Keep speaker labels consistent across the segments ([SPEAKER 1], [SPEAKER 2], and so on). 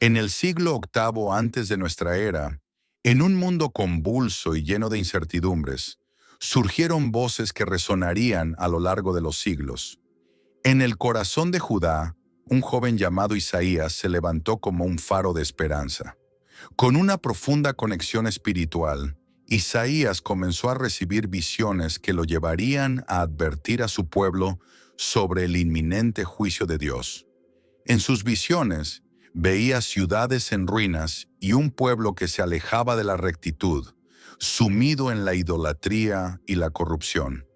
[SPEAKER 1] En el siglo octavo antes de nuestra era, en un mundo convulso y lleno de incertidumbres, surgieron voces que resonarían a lo largo de los siglos. En el corazón de Judá, un joven llamado Isaías se levantó como un faro de esperanza. Con una profunda conexión espiritual, Isaías comenzó a recibir visiones que lo llevarían a advertir a su pueblo sobre el inminente juicio de Dios. En sus visiones, veía ciudades en ruinas y un pueblo que se alejaba de la rectitud, sumido en la idolatría y la corrupción.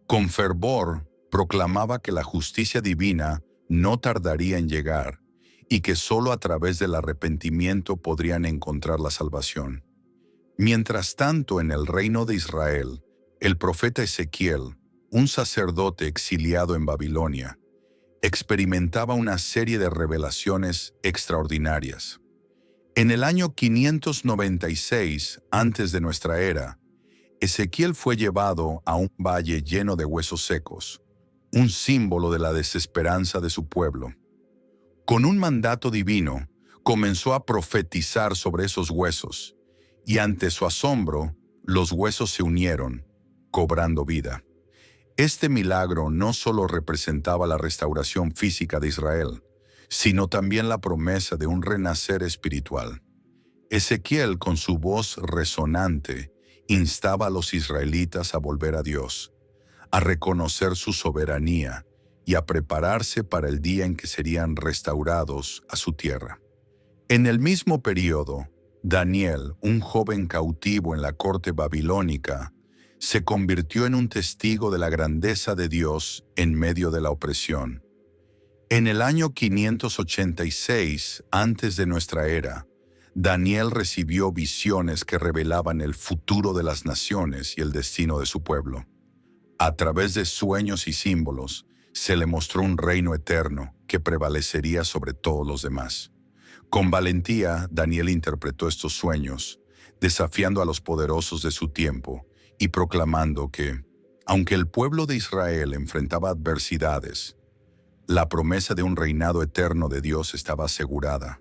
[SPEAKER 1] Con fervor, proclamaba que la justicia divina no tardaría en llegar y que solo a través del arrepentimiento podrían encontrar la salvación. Mientras tanto, en el reino de Israel, el profeta Ezequiel, un sacerdote exiliado en Babilonia, experimentaba una serie de revelaciones extraordinarias. En el año 596 antes de nuestra era, Ezequiel fue llevado a un valle lleno de huesos secos, un símbolo de la desesperanza de su pueblo. Con un mandato divino, comenzó a profetizar sobre esos huesos, y ante su asombro, los huesos se unieron, cobrando vida. Este milagro no solo representaba la restauración física de Israel, sino también la promesa de un renacer espiritual. Ezequiel, con su voz resonante, instaba a los israelitas a volver a Dios, a reconocer su soberanía y a prepararse para el día en que serían restaurados a su tierra. En el mismo periodo, Daniel, un joven cautivo en la corte babilónica, se convirtió en un testigo de la grandeza de Dios en medio de la opresión. En el año 586 antes de nuestra era, Daniel recibió visiones que revelaban el futuro de las naciones y el destino de su pueblo. A través de sueños y símbolos, se le mostró un reino eterno que prevalecería sobre todos los demás. Con valentía, Daniel interpretó estos sueños, desafiando a los poderosos de su tiempo y proclamando que, aunque el pueblo de Israel enfrentaba adversidades, la promesa de un reinado eterno de Dios estaba asegurada.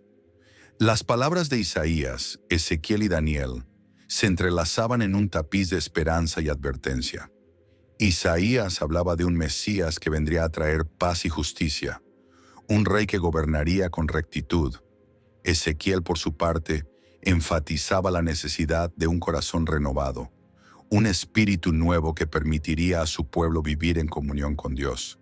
[SPEAKER 1] Las palabras de Isaías, Ezequiel y Daniel se entrelazaban en un tapiz de esperanza y advertencia. Isaías hablaba de un Mesías que vendría a traer paz y justicia, un rey que gobernaría con rectitud. Ezequiel, por su parte, enfatizaba la necesidad de un corazón renovado, un espíritu nuevo que permitiría a su pueblo vivir en comunión con Dios.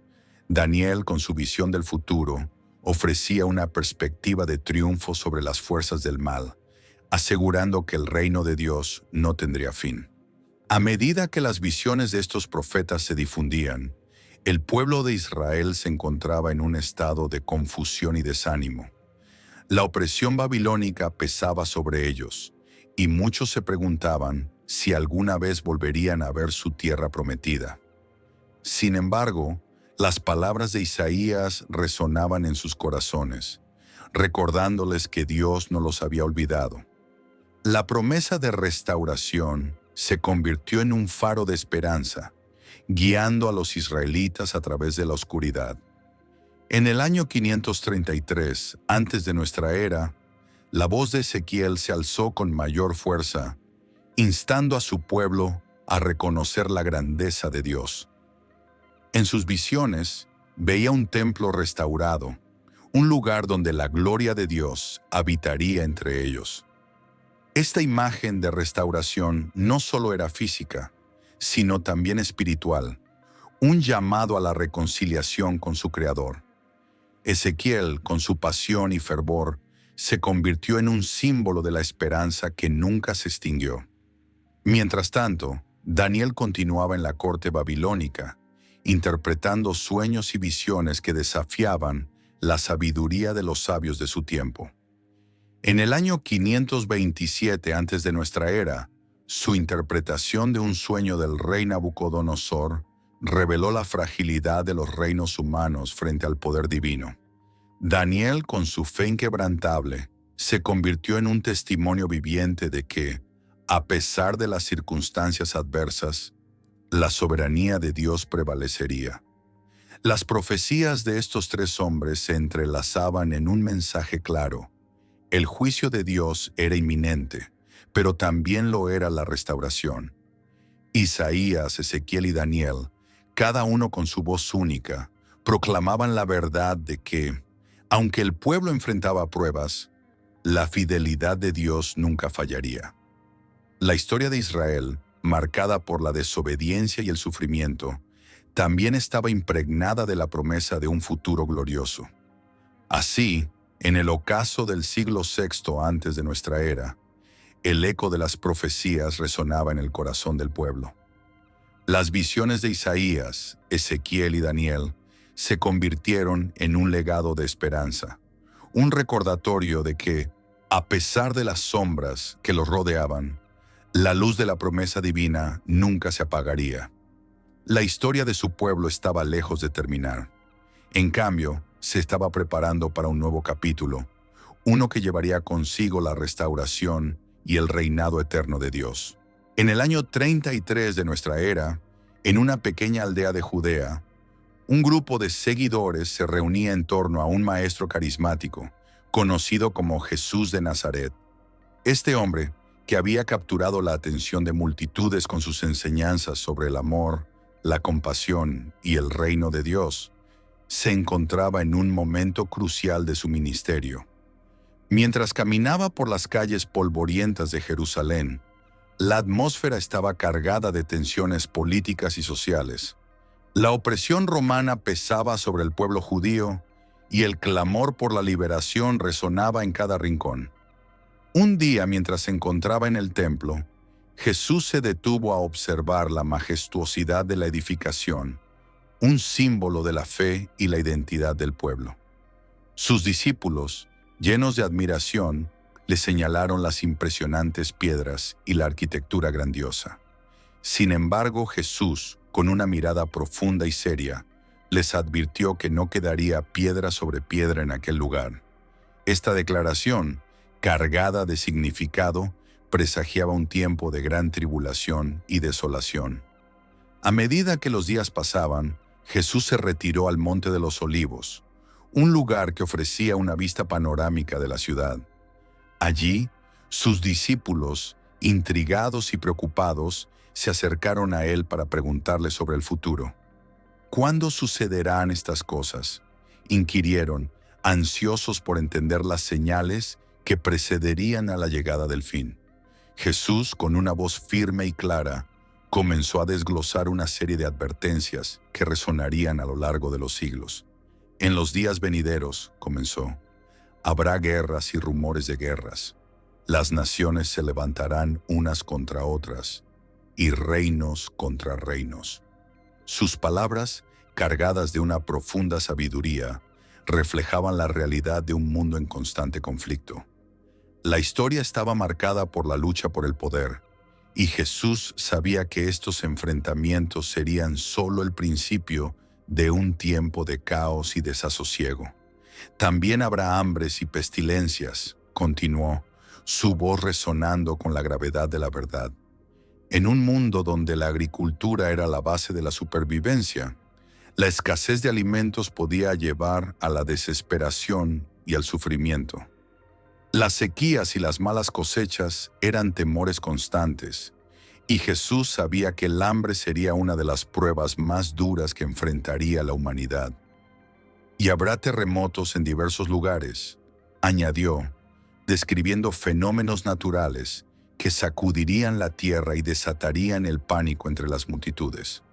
[SPEAKER 1] Daniel, con su visión del futuro, ofrecía una perspectiva de triunfo sobre las fuerzas del mal, asegurando que el reino de Dios no tendría fin. A medida que las visiones de estos profetas se difundían, el pueblo de Israel se encontraba en un estado de confusión y desánimo. La opresión babilónica pesaba sobre ellos, y muchos se preguntaban si alguna vez volverían a ver su tierra prometida. Sin embargo, las palabras de Isaías resonaban en sus corazones, recordándoles que Dios no los había olvidado. La promesa de restauración se convirtió en un faro de esperanza, guiando a los israelitas a través de la oscuridad. En el año 533, antes de nuestra era, la voz de Ezequiel se alzó con mayor fuerza, instando a su pueblo a reconocer la grandeza de Dios. En sus visiones, veía un templo restaurado, un lugar donde la gloria de Dios habitaría entre ellos. Esta imagen de restauración no solo era física, sino también espiritual, un llamado a la reconciliación con su Creador. Ezequiel, con su pasión y fervor, se convirtió en un símbolo de la esperanza que nunca se extinguió. Mientras tanto, Daniel continuaba en la corte babilónica, interpretando sueños y visiones que desafiaban la sabiduría de los sabios de su tiempo. En el año 527 antes de nuestra era, su interpretación de un sueño del rey Nabucodonosor reveló la fragilidad de los reinos humanos frente al poder divino. Daniel, con su fe inquebrantable, se convirtió en un testimonio viviente de que, a pesar de las circunstancias adversas, la soberanía de Dios prevalecería. Las profecías de estos tres hombres se entrelazaban en un mensaje claro: El juicio de Dios era inminente, pero también lo era la restauración. Isaías, Ezequiel y Daniel, cada uno con su voz única, proclamaban la verdad de que, aunque el pueblo enfrentaba pruebas, la fidelidad de Dios nunca fallaría. La historia de Israel, marcada por la desobediencia y el sufrimiento, también estaba impregnada de la promesa de un futuro glorioso. Así, en el ocaso del siglo VI antes de nuestra era, el eco de las profecías resonaba en el corazón del pueblo. Las visiones de Isaías, Ezequiel y Daniel se convirtieron en un legado de esperanza, un recordatorio de que, a pesar de las sombras que los rodeaban, la luz de la promesa divina nunca se apagaría. La historia de su pueblo estaba lejos de terminar. En cambio, se estaba preparando para un nuevo capítulo, uno que llevaría consigo la restauración y el reinado eterno de Dios. En el año 33 de nuestra era, en una pequeña aldea de Judea, un grupo de seguidores se reunía en torno a un maestro carismático, conocido como Jesús de Nazaret. Este hombre, que había capturado la atención de multitudes con sus enseñanzas sobre el amor, la compasión y el reino de Dios, se encontraba en un momento crucial de su ministerio. Mientras caminaba por las calles polvorientas de Jerusalén, la atmósfera estaba cargada de tensiones políticas y sociales. La opresión romana pesaba sobre el pueblo judío y el clamor por la liberación resonaba en cada rincón. Un día, mientras se encontraba en el templo, Jesús se detuvo a observar la majestuosidad de la edificación, un símbolo de la fe y la identidad del pueblo. Sus discípulos, llenos de admiración, le señalaron las impresionantes piedras y la arquitectura grandiosa. Sin embargo, Jesús, con una mirada profunda y seria, les advirtió que no quedaría piedra sobre piedra en aquel lugar. Esta declaración, cargada de significado, presagiaba un tiempo de gran tribulación y desolación. A medida que los días pasaban, Jesús se retiró al Monte de los Olivos, un lugar que ofrecía una vista panorámica de la ciudad. Allí, sus discípulos, intrigados y preocupados, se acercaron a él para preguntarle sobre el futuro. ¿Cuándo sucederán estas cosas?, inquirieron, ansiosos por entender las señales que precederían a la llegada del fin. Jesús, con una voz firme y clara, comenzó a desglosar una serie de advertencias que resonarían a lo largo de los siglos. En los días venideros, comenzó, habrá guerras y rumores de guerras. Las naciones se levantarán unas contra otras y reinos contra reinos. Sus palabras, cargadas de una profunda sabiduría, reflejaban la realidad de un mundo en constante conflicto. La historia estaba marcada por la lucha por el poder, y Jesús sabía que estos enfrentamientos serían solo el principio de un tiempo de caos y desasosiego. También habrá hambres y pestilencias, continuó, su voz resonando con la gravedad de la verdad. En un mundo donde la agricultura era la base de la supervivencia, la escasez de alimentos podía llevar a la desesperación y al sufrimiento. Las sequías y las malas cosechas eran temores constantes, y Jesús sabía que el hambre sería una de las pruebas más duras que enfrentaría la humanidad. Y habrá terremotos en diversos lugares, añadió, describiendo fenómenos naturales que sacudirían la tierra y desatarían el pánico entre las multitudes.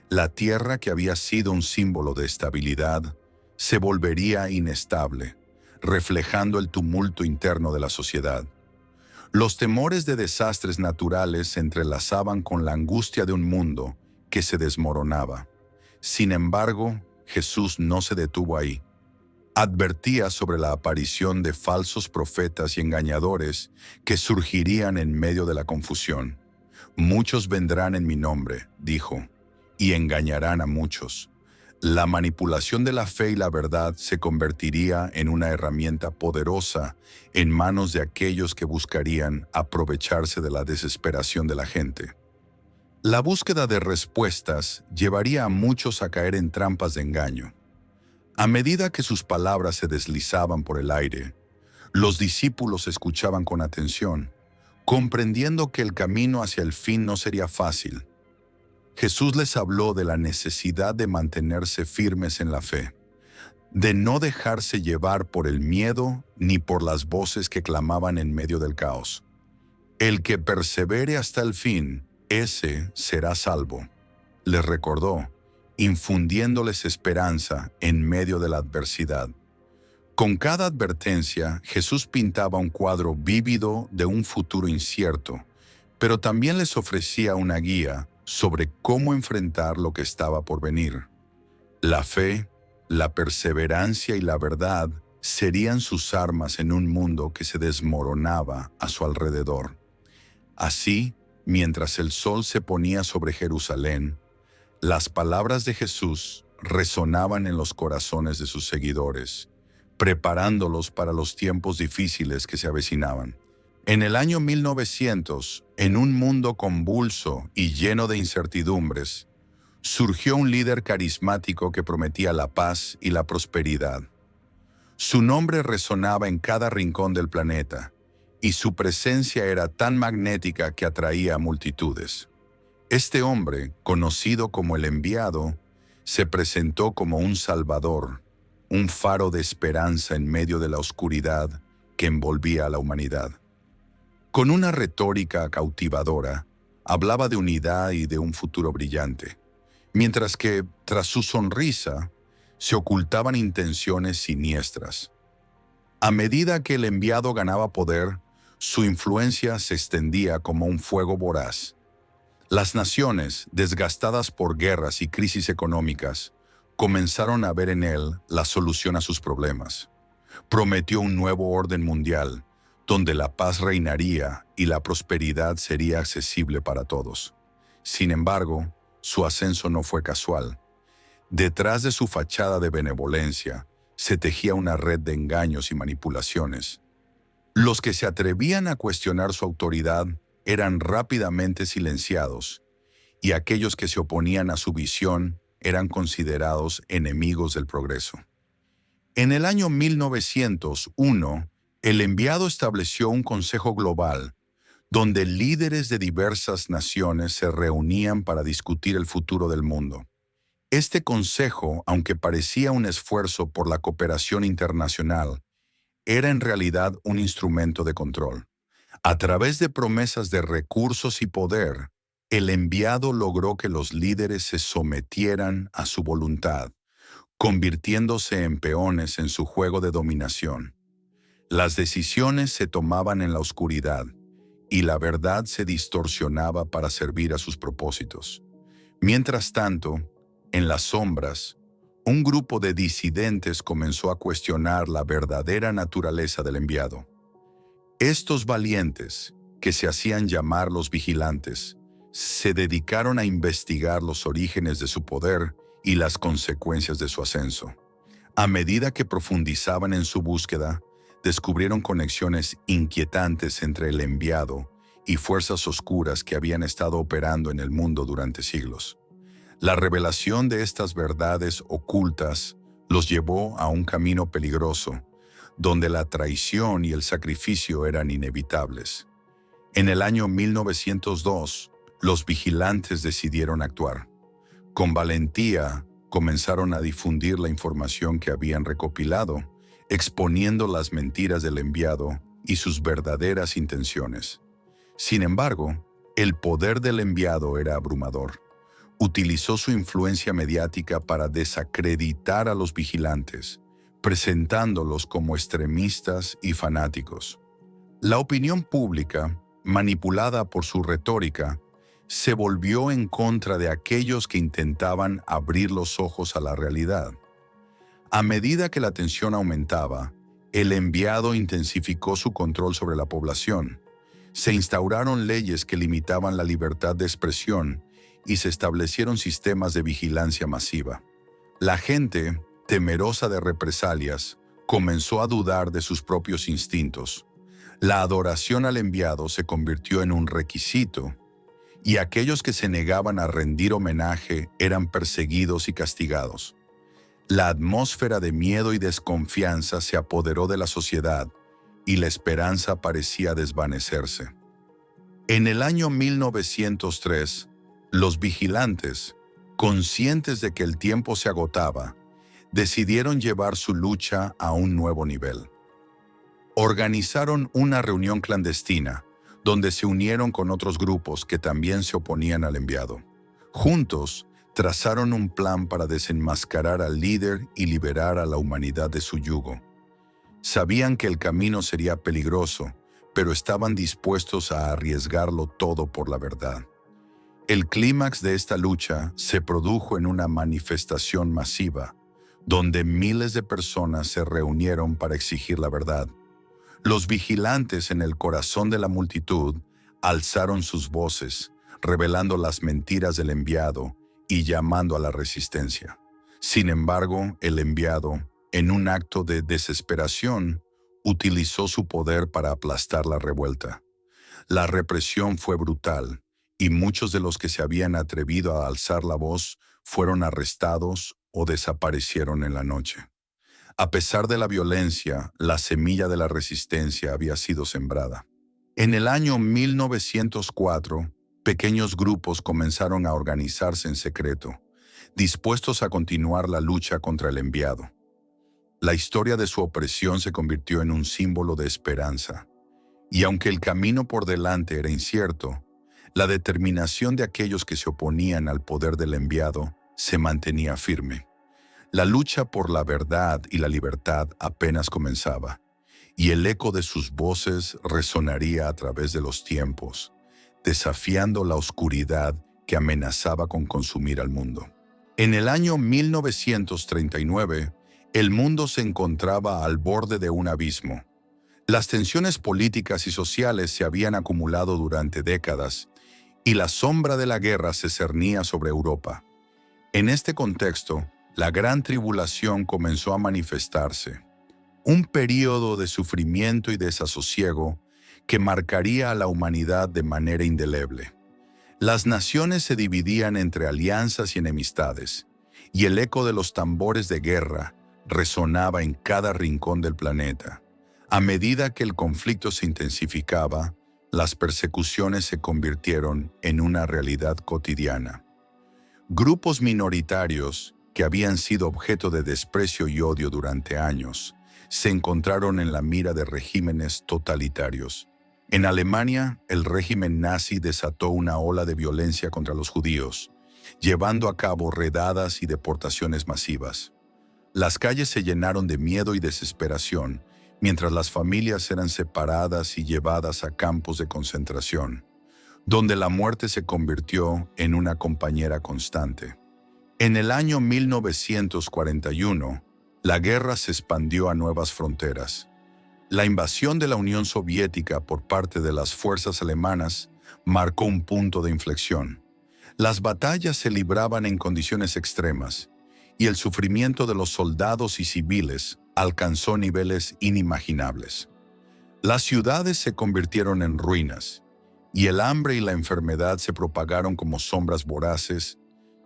[SPEAKER 1] La tierra, que había sido un símbolo de estabilidad, se volvería inestable, reflejando el tumulto interno de la sociedad. Los temores de desastres naturales se entrelazaban con la angustia de un mundo que se desmoronaba. Sin embargo, Jesús no se detuvo ahí. Advertía sobre la aparición de falsos profetas y engañadores que surgirían en medio de la confusión. Muchos vendrán en mi nombre, dijo, y engañarán a muchos. La manipulación de la fe y la verdad se convertiría en una herramienta poderosa en manos de aquellos que buscarían aprovecharse de la desesperación de la gente. La búsqueda de respuestas llevaría a muchos a caer en trampas de engaño. A medida que sus palabras se deslizaban por el aire, Los discípulos escuchaban con atención, comprendiendo que el camino hacia el fin no sería fácil. Jesús les habló de la necesidad de mantenerse firmes en la fe, de no dejarse llevar por el miedo ni por las voces que clamaban en medio del caos. El que persevere hasta el fin, ese será salvo, les recordó, infundiéndoles esperanza en medio de la adversidad. Con cada advertencia, Jesús pintaba un cuadro vívido de un futuro incierto, pero también les ofrecía una guía sobre cómo enfrentar lo que estaba por venir. La fe, la perseverancia y la verdad serían sus armas en un mundo que se desmoronaba a su alrededor. Así, mientras el sol se ponía sobre Jerusalén, las palabras de Jesús resonaban en los corazones de sus seguidores, preparándolos para los tiempos difíciles que se avecinaban. En el año 1900, en un mundo convulso y lleno de incertidumbres, surgió un líder carismático que prometía la paz y la prosperidad. Su nombre resonaba en cada rincón del planeta, y su presencia era tan magnética que atraía a multitudes. Este hombre, conocido como el Enviado, se presentó como un salvador, un faro de esperanza en medio de la oscuridad que envolvía a la humanidad. Con una retórica cautivadora, hablaba de unidad y de un futuro brillante, mientras que, tras su sonrisa, se ocultaban intenciones siniestras. A medida que el enviado ganaba poder, su influencia se extendía como un fuego voraz. Las naciones, desgastadas por guerras y crisis económicas, comenzaron a ver en él la solución a sus problemas. Prometió un nuevo orden mundial, donde la paz reinaría y la prosperidad sería accesible para todos. Sin embargo, su ascenso no fue casual. Detrás de su fachada de benevolencia, se tejía una red de engaños y manipulaciones. Los que se atrevían a cuestionar su autoridad eran rápidamente silenciados, y aquellos que se oponían a su visión eran considerados enemigos del progreso. En el año 1901, el enviado estableció un consejo global, donde líderes de diversas naciones se reunían para discutir el futuro del mundo. Este consejo, aunque parecía un esfuerzo por la cooperación internacional, era en realidad un instrumento de control. A través de promesas de recursos y poder, el enviado logró que los líderes se sometieran a su voluntad, convirtiéndose en peones en su juego de dominación. Las decisiones se tomaban en la oscuridad, y la verdad se distorsionaba para servir a sus propósitos. Mientras tanto, en las sombras, un grupo de disidentes comenzó a cuestionar la verdadera naturaleza del enviado. Estos valientes, que se hacían llamar los vigilantes, se dedicaron a investigar los orígenes de su poder y las consecuencias de su ascenso. A medida que profundizaban en su búsqueda, descubrieron conexiones inquietantes entre el enviado y fuerzas oscuras que habían estado operando en el mundo durante siglos. La revelación de estas verdades ocultas los llevó a un camino peligroso, donde la traición y el sacrificio eran inevitables. En el año 1902, los vigilantes decidieron actuar. Con valentía, comenzaron a difundir la información que habían recopilado, exponiendo las mentiras del enviado y sus verdaderas intenciones. Sin embargo, el poder del enviado era abrumador. Utilizó su influencia mediática para desacreditar a los vigilantes, presentándolos como extremistas y fanáticos. La opinión pública, manipulada por su retórica, se volvió en contra de aquellos que intentaban abrir los ojos a la realidad. A medida que la tensión aumentaba, el enviado intensificó su control sobre la población. Se instauraron leyes que limitaban la libertad de expresión y se establecieron sistemas de vigilancia masiva. La gente, temerosa de represalias, comenzó a dudar de sus propios instintos. La adoración al enviado se convirtió en un requisito, y aquellos que se negaban a rendir homenaje eran perseguidos y castigados. La atmósfera de miedo y desconfianza se apoderó de la sociedad, y la esperanza parecía desvanecerse. En el año 1903, los vigilantes, conscientes de que el tiempo se agotaba, decidieron llevar su lucha a un nuevo nivel. Organizaron una reunión clandestina, donde se unieron con otros grupos que también se oponían al enviado. Juntos, trazaron un plan para desenmascarar al líder y liberar a la humanidad de su yugo. Sabían que el camino sería peligroso, pero estaban dispuestos a arriesgarlo todo por la verdad. El clímax de esta lucha se produjo en una manifestación masiva, donde miles de personas se reunieron para exigir la verdad. Los vigilantes en el corazón de la multitud alzaron sus voces, revelando las mentiras del enviado y llamando a la resistencia. Sin embargo, el enviado, en un acto de desesperación, utilizó su poder para aplastar la revuelta. La represión fue brutal, y muchos de los que se habían atrevido a alzar la voz fueron arrestados o desaparecieron en la noche. A pesar de la violencia, la semilla de la resistencia había sido sembrada. En el año 1904, pequeños grupos comenzaron a organizarse en secreto, dispuestos a continuar la lucha contra el enviado. La historia de su opresión se convirtió en un símbolo de esperanza. Y aunque el camino por delante era incierto, la determinación de aquellos que se oponían al poder del enviado se mantenía firme. La lucha por la verdad y la libertad apenas comenzaba, y el eco de sus voces resonaría a través de los tiempos, desafiando la oscuridad que amenazaba con consumir al mundo. En el año 1939, el mundo se encontraba al borde de un abismo. Las tensiones políticas y sociales se habían acumulado durante décadas, y la sombra de la guerra se cernía sobre Europa. En este contexto, la gran tribulación comenzó a manifestarse, un período de sufrimiento y desasosiego que marcaría a la humanidad de manera indeleble. Las naciones se dividían entre alianzas y enemistades, y el eco de los tambores de guerra resonaba en cada rincón del planeta. A medida que el conflicto se intensificaba, las persecuciones se convirtieron en una realidad cotidiana. Grupos minoritarios, que habían sido objeto de desprecio y odio durante años, se encontraron en la mira de regímenes totalitarios. En Alemania, el régimen nazi desató una ola de violencia contra los judíos, llevando a cabo redadas y deportaciones masivas. Las calles se llenaron de miedo y desesperación, mientras las familias eran separadas y llevadas a campos de concentración, donde la muerte se convirtió en una compañera constante. En el año 1941, la guerra se expandió a nuevas fronteras. La invasión de la Unión Soviética por parte de las fuerzas alemanas marcó un punto de inflexión. Las batallas se libraban en condiciones extremas, y el sufrimiento de los soldados y civiles alcanzó niveles inimaginables. Las ciudades se convirtieron en ruinas, y el hambre y la enfermedad se propagaron como sombras voraces,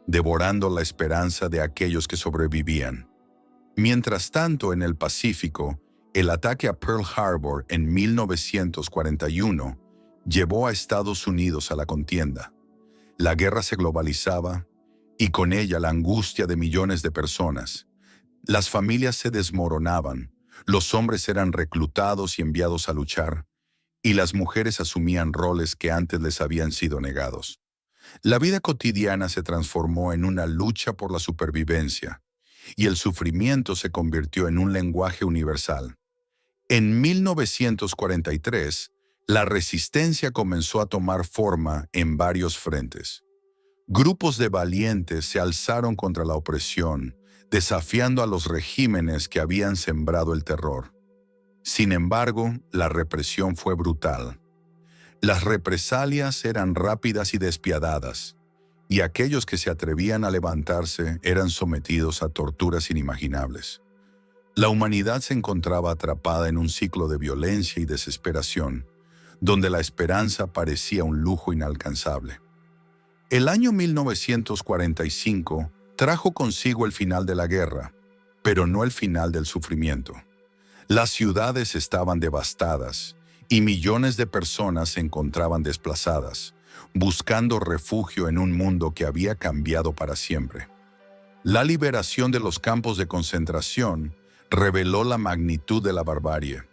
[SPEAKER 1] devorando la esperanza de aquellos que sobrevivían. Mientras tanto, en el Pacífico, el ataque a Pearl Harbor en 1941 llevó a Estados Unidos a la contienda. La guerra se globalizaba, y con ella la angustia de millones de personas. Las familias se desmoronaban, los hombres eran reclutados y enviados a luchar, y las mujeres asumían roles que antes les habían sido negados. La vida cotidiana se transformó en una lucha por la supervivencia, y el sufrimiento se convirtió en un lenguaje universal. En 1943, la resistencia comenzó a tomar forma en varios frentes. Grupos de valientes se alzaron contra la opresión, desafiando a los regímenes que habían sembrado el terror. Sin embargo, la represión fue brutal. Las represalias eran rápidas y despiadadas, y aquellos que se atrevían a levantarse eran sometidos a torturas inimaginables. La humanidad se encontraba atrapada en un ciclo de violencia y desesperación, donde la esperanza parecía un lujo inalcanzable. El año 1945 trajo consigo el final de la guerra, pero no el final del sufrimiento. Las ciudades estaban devastadas y millones de personas se encontraban desplazadas, buscando refugio en un mundo que había cambiado para siempre. La liberación de los campos de concentración reveló la magnitud de la barbarie,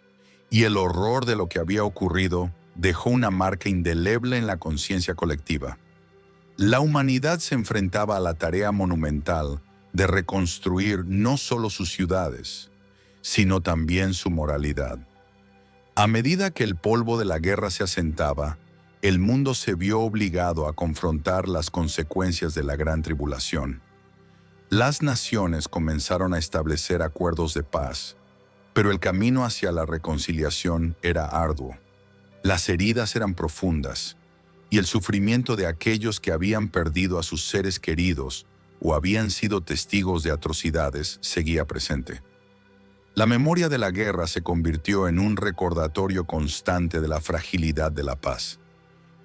[SPEAKER 1] y el horror de lo que había ocurrido dejó una marca indeleble en la conciencia colectiva. La humanidad se enfrentaba a la tarea monumental de reconstruir no solo sus ciudades, sino también su moralidad. A medida que el polvo de la guerra se asentaba, el mundo se vio obligado a confrontar las consecuencias de la gran tribulación. Las naciones comenzaron a establecer acuerdos de paz, pero el camino hacia la reconciliación era arduo. Las heridas eran profundas, y el sufrimiento de aquellos que habían perdido a sus seres queridos o habían sido testigos de atrocidades seguía presente. La memoria de la guerra se convirtió en un recordatorio constante de la fragilidad de la paz.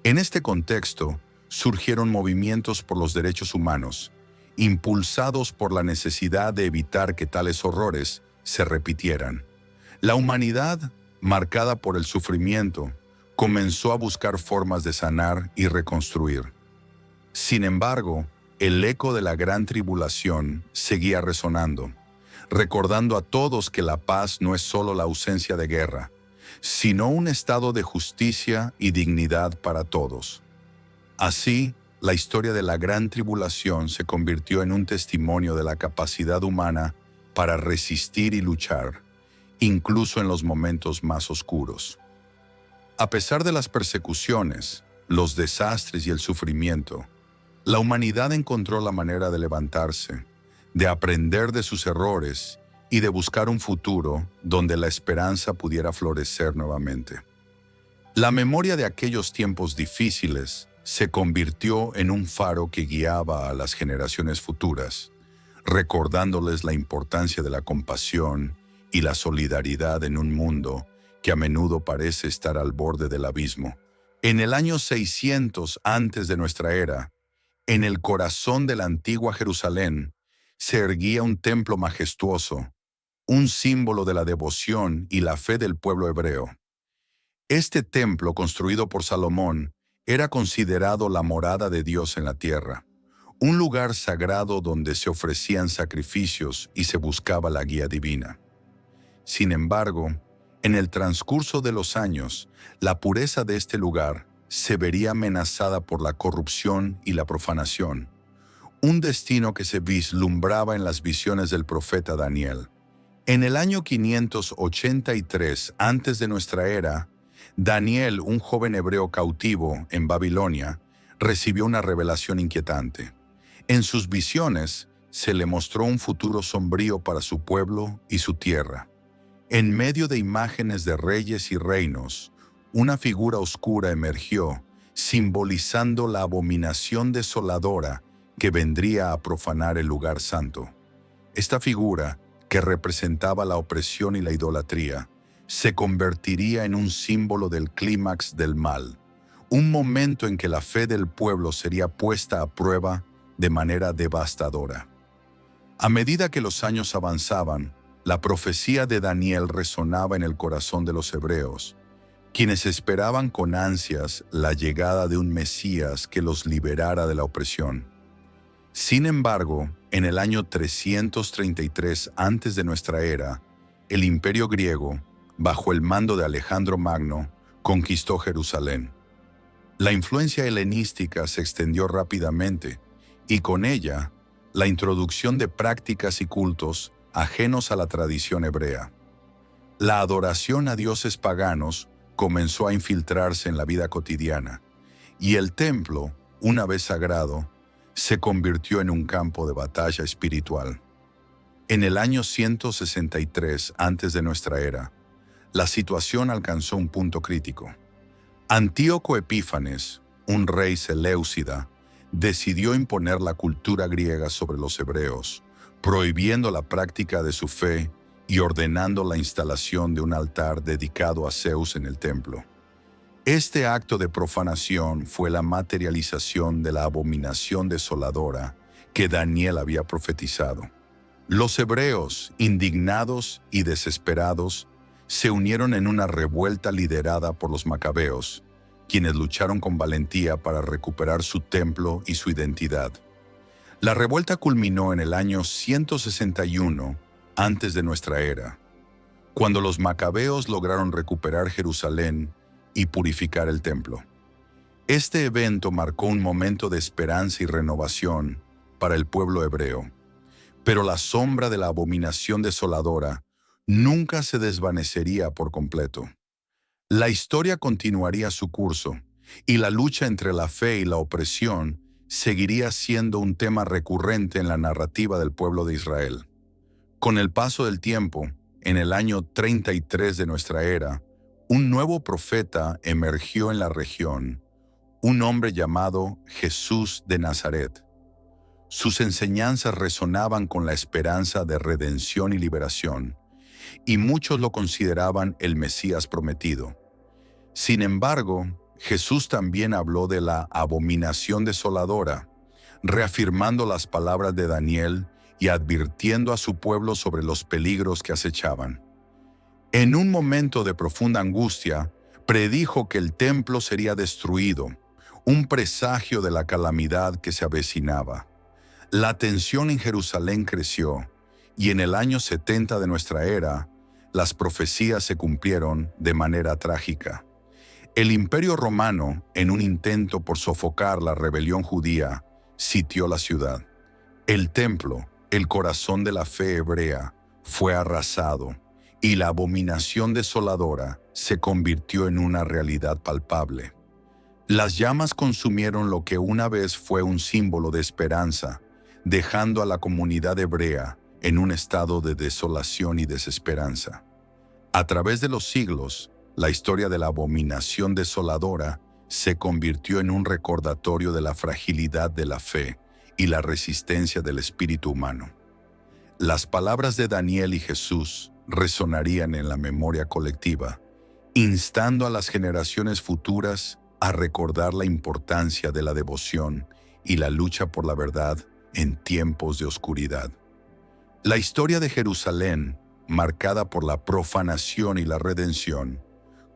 [SPEAKER 1] En este contexto, surgieron movimientos por los derechos humanos, impulsados por la necesidad de evitar que tales horrores se repitieran. La humanidad, marcada por el sufrimiento, comenzó a buscar formas de sanar y reconstruir. Sin embargo, el eco de la gran tribulación seguía resonando, recordando a todos que la paz no es solo la ausencia de guerra, sino un estado de justicia y dignidad para todos. Así, la historia de la gran tribulación se convirtió en un testimonio de la capacidad humana para resistir y luchar, incluso en los momentos más oscuros. A pesar de las persecuciones, los desastres y el sufrimiento, la humanidad encontró la manera de levantarse, de aprender de sus errores y de buscar un futuro donde la esperanza pudiera florecer nuevamente. La memoria de aquellos tiempos difíciles se convirtió en un faro que guiaba a las generaciones futuras, recordándoles la importancia de la compasión y la solidaridad en un mundo que a menudo parece estar al borde del abismo. En el año 600 antes de nuestra era, en el corazón de la antigua Jerusalén, se erguía un templo majestuoso, un símbolo de la devoción y la fe del pueblo hebreo. Este templo, construido por Salomón, era considerado la morada de Dios en la tierra, un lugar sagrado donde se ofrecían sacrificios y se buscaba la guía divina. Sin embargo, en el transcurso de los años, la pureza de este lugar se vería amenazada por la corrupción y la profanación, un destino que se vislumbraba en las visiones del profeta Daniel. En el año 583 antes de nuestra era, Daniel, un joven hebreo cautivo en Babilonia, recibió una revelación inquietante. En sus visiones se le mostró un futuro sombrío para su pueblo y su tierra. En medio de imágenes de reyes y reinos, una figura oscura emergió, simbolizando la abominación desoladora que vendría a profanar el lugar santo. Esta figura, que representaba la opresión y la idolatría, se convertiría en un símbolo del clímax del mal, un momento en que la fe del pueblo sería puesta a prueba de manera devastadora. A medida que los años avanzaban, la profecía de Daniel resonaba en el corazón de los hebreos, quienes esperaban con ansias la llegada de un Mesías que los liberara de la opresión. Sin embargo, en el año 333 antes de nuestra era, el Imperio griego, bajo el mando de Alejandro Magno, conquistó Jerusalén. La influencia helenística se extendió rápidamente y con ella, la introducción de prácticas y cultos ajenos a la tradición hebrea. La adoración a dioses paganos comenzó a infiltrarse en la vida cotidiana, y el templo, una vez sagrado, se convirtió en un campo de batalla espiritual. En el año 163 antes de nuestra era, la situación alcanzó un punto crítico. Antíoco Epífanes, un rey seleucida, decidió imponer la cultura griega sobre los hebreos, prohibiendo la práctica de su fe y ordenando la instalación de un altar dedicado a Zeus en el templo. Este acto de profanación fue la materialización de la abominación desoladora que Daniel había profetizado. Los hebreos, indignados y desesperados, se unieron en una revuelta liderada por los macabeos, quienes lucharon con valentía para recuperar su templo y su identidad. La revuelta culminó en el año 161 antes de nuestra era, cuando los macabeos lograron recuperar Jerusalén y purificar el templo. Este evento marcó un momento de esperanza y renovación para el pueblo hebreo, pero la sombra de la abominación desoladora nunca se desvanecería por completo. La historia continuaría su curso, y la lucha entre la fe y la opresión seguiría siendo un tema recurrente en la narrativa del pueblo de Israel. Con el paso del tiempo, en el año 33 de nuestra era, un nuevo profeta emergió en la región, un hombre llamado Jesús de Nazaret. Sus enseñanzas resonaban con la esperanza de redención y liberación, y muchos lo consideraban el Mesías prometido. Sin embargo, Jesús también habló de la abominación desoladora, reafirmando las palabras de Daniel y advirtiendo a su pueblo sobre los peligros que acechaban. En un momento de profunda angustia, predijo que el templo sería destruido, un presagio de la calamidad que se avecinaba. La tensión en Jerusalén creció, y en el año 70 de nuestra era, las profecías se cumplieron de manera trágica. El Imperio Romano, en un intento por sofocar la rebelión judía, sitió la ciudad. El templo, el corazón de la fe hebrea, fue arrasado, y la abominación desoladora se convirtió en una realidad palpable. Las llamas consumieron lo que una vez fue un símbolo de esperanza, dejando a la comunidad hebrea en un estado de desolación y desesperanza. A través de los siglos, la historia de la abominación desoladora se convirtió en un recordatorio de la fragilidad de la fe y la resistencia del espíritu humano. Las palabras de Daniel y Jesús resonarían en la memoria colectiva, instando a las generaciones futuras a recordar la importancia de la devoción y la lucha por la verdad en tiempos de oscuridad. La historia de Jerusalén, marcada por la profanación y la redención,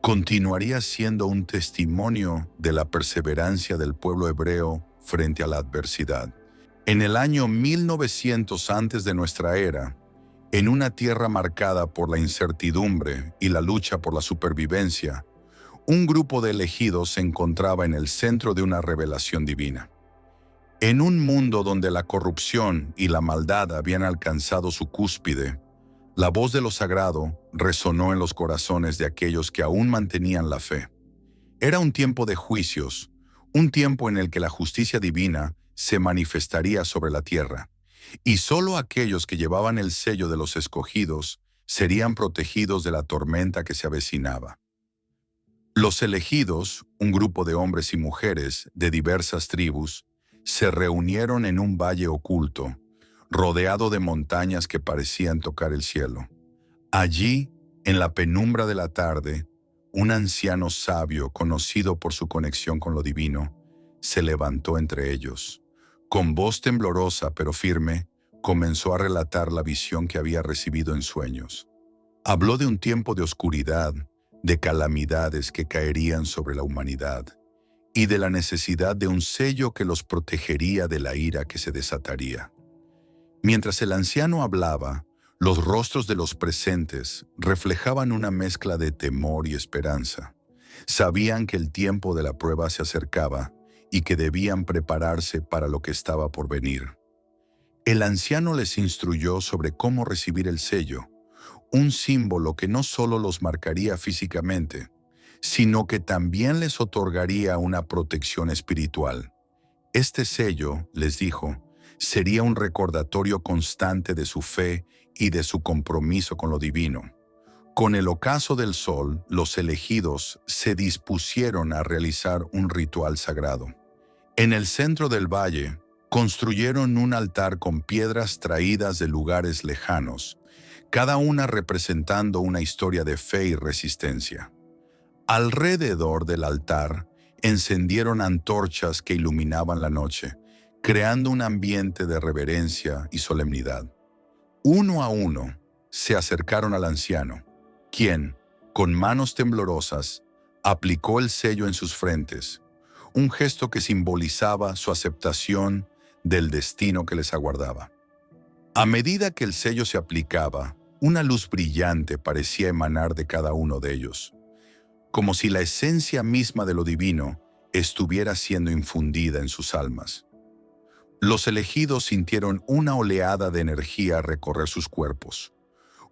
[SPEAKER 1] continuaría siendo un testimonio de la perseverancia del pueblo hebreo frente a la adversidad. En el año 1900 antes de nuestra era, en una tierra marcada por la incertidumbre y la lucha por la supervivencia, un grupo de elegidos se encontraba en el centro de una revelación divina. En un mundo donde la corrupción y la maldad habían alcanzado su cúspide, la voz de lo sagrado resonó en los corazones de aquellos que aún mantenían la fe. Era un tiempo de juicios, un tiempo en el que la justicia divina se manifestaría sobre la tierra, y solo aquellos que llevaban el sello de los escogidos serían protegidos de la tormenta que se avecinaba. Los elegidos, un grupo de hombres y mujeres de diversas tribus, se reunieron en un valle oculto, rodeado de montañas que parecían tocar el cielo. Allí, en la penumbra de la tarde, un anciano sabio, conocido por su conexión con lo divino, se levantó entre ellos. Con voz temblorosa pero firme, comenzó a relatar la visión que había recibido en sueños. Habló de un tiempo de oscuridad, de calamidades que caerían sobre la humanidad, y de la necesidad de un sello que los protegería de la ira que se desataría. Mientras el anciano hablaba, los rostros de los presentes reflejaban una mezcla de temor y esperanza. Sabían que el tiempo de la prueba se acercaba y que debían prepararse para lo que estaba por venir. El anciano les instruyó sobre cómo recibir el sello, un símbolo que no solo los marcaría físicamente, sino que también les otorgaría una protección espiritual. Este sello, les dijo, sería un recordatorio constante de su fe y de su compromiso con lo divino. Con el ocaso del sol, los elegidos se dispusieron a realizar un ritual sagrado. En el centro del valle, construyeron un altar con piedras traídas de lugares lejanos, cada una representando una historia de fe y resistencia. Alrededor del altar, encendieron antorchas que iluminaban la noche, creando un ambiente de reverencia y solemnidad. Uno a uno, se acercaron al anciano, quien, Con manos temblorosas, aplicó el sello en sus frentes, un gesto que simbolizaba su aceptación del destino que les aguardaba. A medida que el sello se aplicaba, una luz brillante parecía emanar de cada uno de ellos, como si la esencia misma de lo divino estuviera siendo infundida en sus almas. Los elegidos sintieron una oleada de energía recorrer sus cuerpos,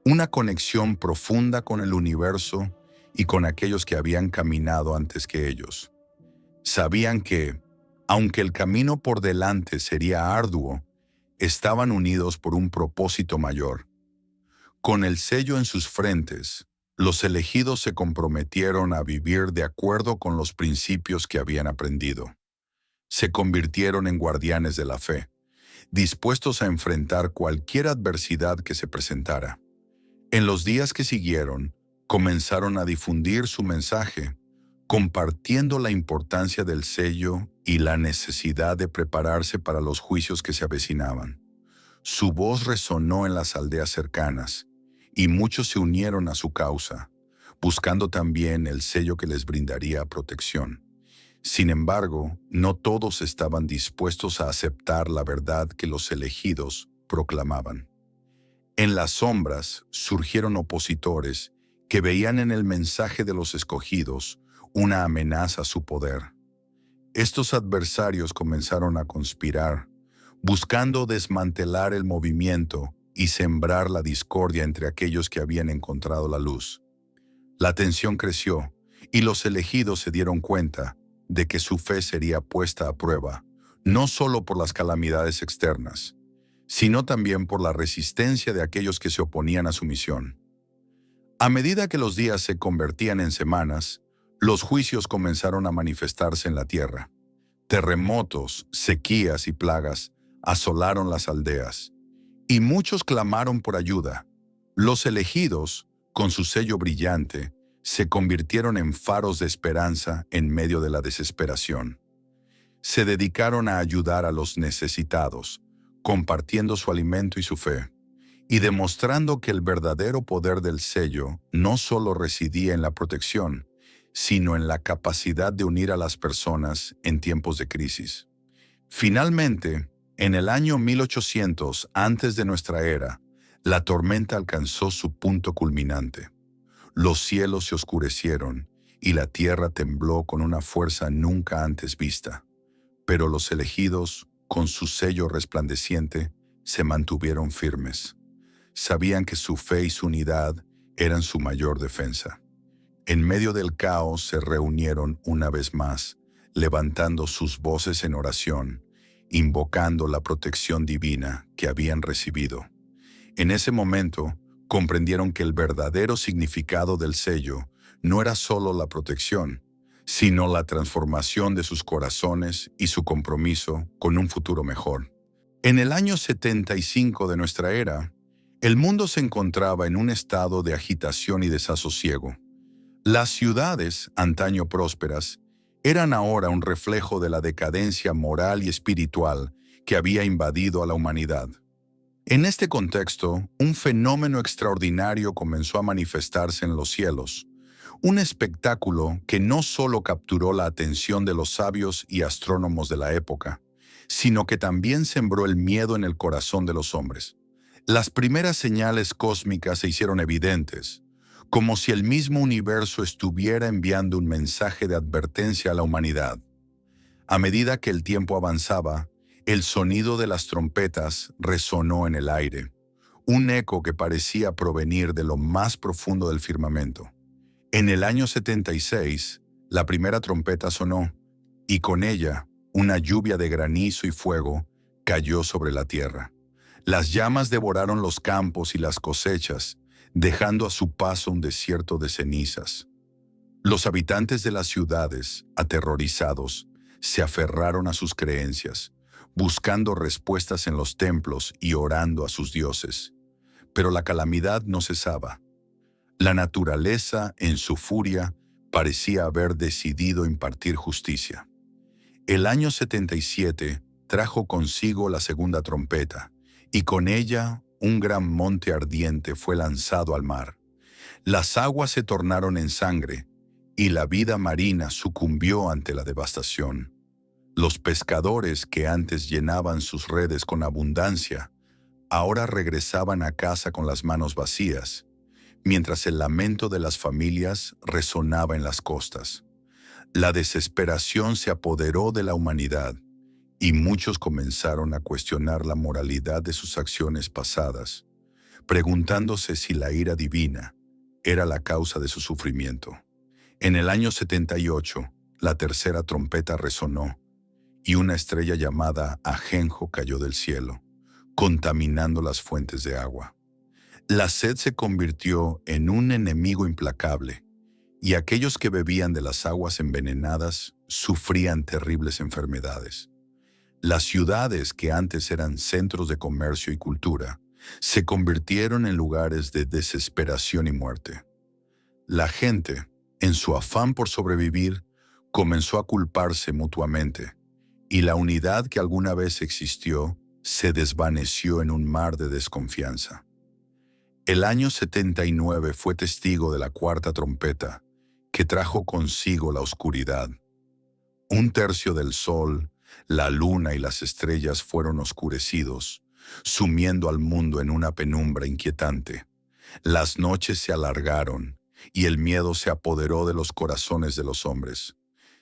[SPEAKER 1] una conexión profunda con el universo y con aquellos que habían caminado antes que ellos. Sabían que, aunque el camino por delante sería arduo, estaban unidos por un propósito mayor. Con el sello en sus frentes, los elegidos se comprometieron a vivir de acuerdo con los principios que habían aprendido. Se convirtieron en guardianes de la fe, dispuestos a enfrentar cualquier adversidad que se presentara. En los días que siguieron, comenzaron a difundir su mensaje, compartiendo la importancia del sello y la necesidad de prepararse para los juicios que se avecinaban. Su voz resonó en las aldeas cercanas, y muchos se unieron a su causa, buscando también el sello que les brindaría protección. Sin embargo, no todos estaban dispuestos a aceptar la verdad que los elegidos proclamaban. En las sombras surgieron opositores que veían en el mensaje de los escogidos una amenaza a su poder. Estos adversarios comenzaron a conspirar, buscando desmantelar el movimiento y sembrar la discordia entre aquellos que habían encontrado la luz. La tensión creció y los elegidos se dieron cuenta de que su fe sería puesta a prueba, no solo por las calamidades externas, sino también por la resistencia de aquellos que se oponían a su misión. A medida que los días se convertían en semanas, los juicios comenzaron a manifestarse en la tierra. Terremotos, sequías y plagas asolaron las aldeas, y muchos clamaron por ayuda. Los elegidos, con su sello brillante, se convirtieron en faros de esperanza en medio de la desesperación. Se dedicaron a ayudar a los necesitados, compartiendo su alimento y su fe, y demostrando que el verdadero poder del sello no solo residía en la protección, sino en la capacidad de unir a las personas en tiempos de crisis. Finalmente, en el año 1800 antes de nuestra era, la tormenta alcanzó su punto culminante. Los cielos se oscurecieron y la tierra tembló con una fuerza nunca antes vista. Pero los elegidos, con su sello resplandeciente, se mantuvieron firmes. Sabían que su fe y su unidad eran su mayor defensa. En medio del caos se reunieron una vez más, levantando sus voces en oración, invocando la protección divina que habían recibido. En ese momento, comprendieron que el verdadero significado del sello no era solo la protección, sino la transformación de sus corazones y su compromiso con un futuro mejor. En el año 75 de nuestra era, el mundo se encontraba en un estado de agitación y desasosiego. Las ciudades, antaño prósperas, eran ahora un reflejo de la decadencia moral y espiritual que había invadido a la humanidad. En este contexto, un fenómeno extraordinario comenzó a manifestarse en los cielos, un espectáculo que no solo capturó la atención de los sabios y astrónomos de la época, sino que también sembró el miedo en el corazón de los hombres. Las primeras señales cósmicas se hicieron evidentes, como si el mismo universo estuviera enviando un mensaje de advertencia a la humanidad. A medida que el tiempo avanzaba, el sonido de las trompetas resonó en el aire, un eco que parecía provenir de lo más profundo del firmamento. En el año 76, la primera trompeta sonó, y con ella, una lluvia de granizo y fuego cayó sobre la tierra. Las llamas devoraron los campos y las cosechas, dejando a su paso un desierto de cenizas. Los habitantes de las ciudades, aterrorizados, se aferraron a sus creencias, buscando respuestas en los templos y orando a sus dioses. Pero la calamidad no cesaba. La naturaleza, en su furia, parecía haber decidido impartir justicia. El año 77 trajo consigo la segunda trompeta, y con ella un gran monte ardiente fue lanzado al mar. Las aguas se tornaron en sangre, y la vida marina sucumbió ante la devastación. Los pescadores que antes llenaban sus redes con abundancia, ahora regresaban a casa con las manos vacías, mientras el lamento de las familias resonaba en las costas. La desesperación se apoderó de la humanidad, y muchos comenzaron a cuestionar la moralidad de sus acciones pasadas, preguntándose si la ira divina era la causa de su sufrimiento. En el año 78, la tercera trompeta resonó, y una estrella llamada Ajenjo cayó del cielo, contaminando las fuentes de agua. La sed se convirtió en un enemigo implacable, y aquellos que bebían de las aguas envenenadas sufrían terribles enfermedades. Las ciudades que antes eran centros de comercio y cultura se convirtieron en lugares de desesperación y muerte. La gente, en su afán por sobrevivir, comenzó a culparse mutuamente, y la unidad que alguna vez existió se desvaneció en un mar de desconfianza. El año 79 fue testigo de la cuarta trompeta, que trajo consigo la oscuridad. Un tercio del sol, la luna y las estrellas fueron oscurecidos, sumiendo al mundo en una penumbra inquietante. Las noches se alargaron, y el miedo se apoderó de los corazones de los hombres.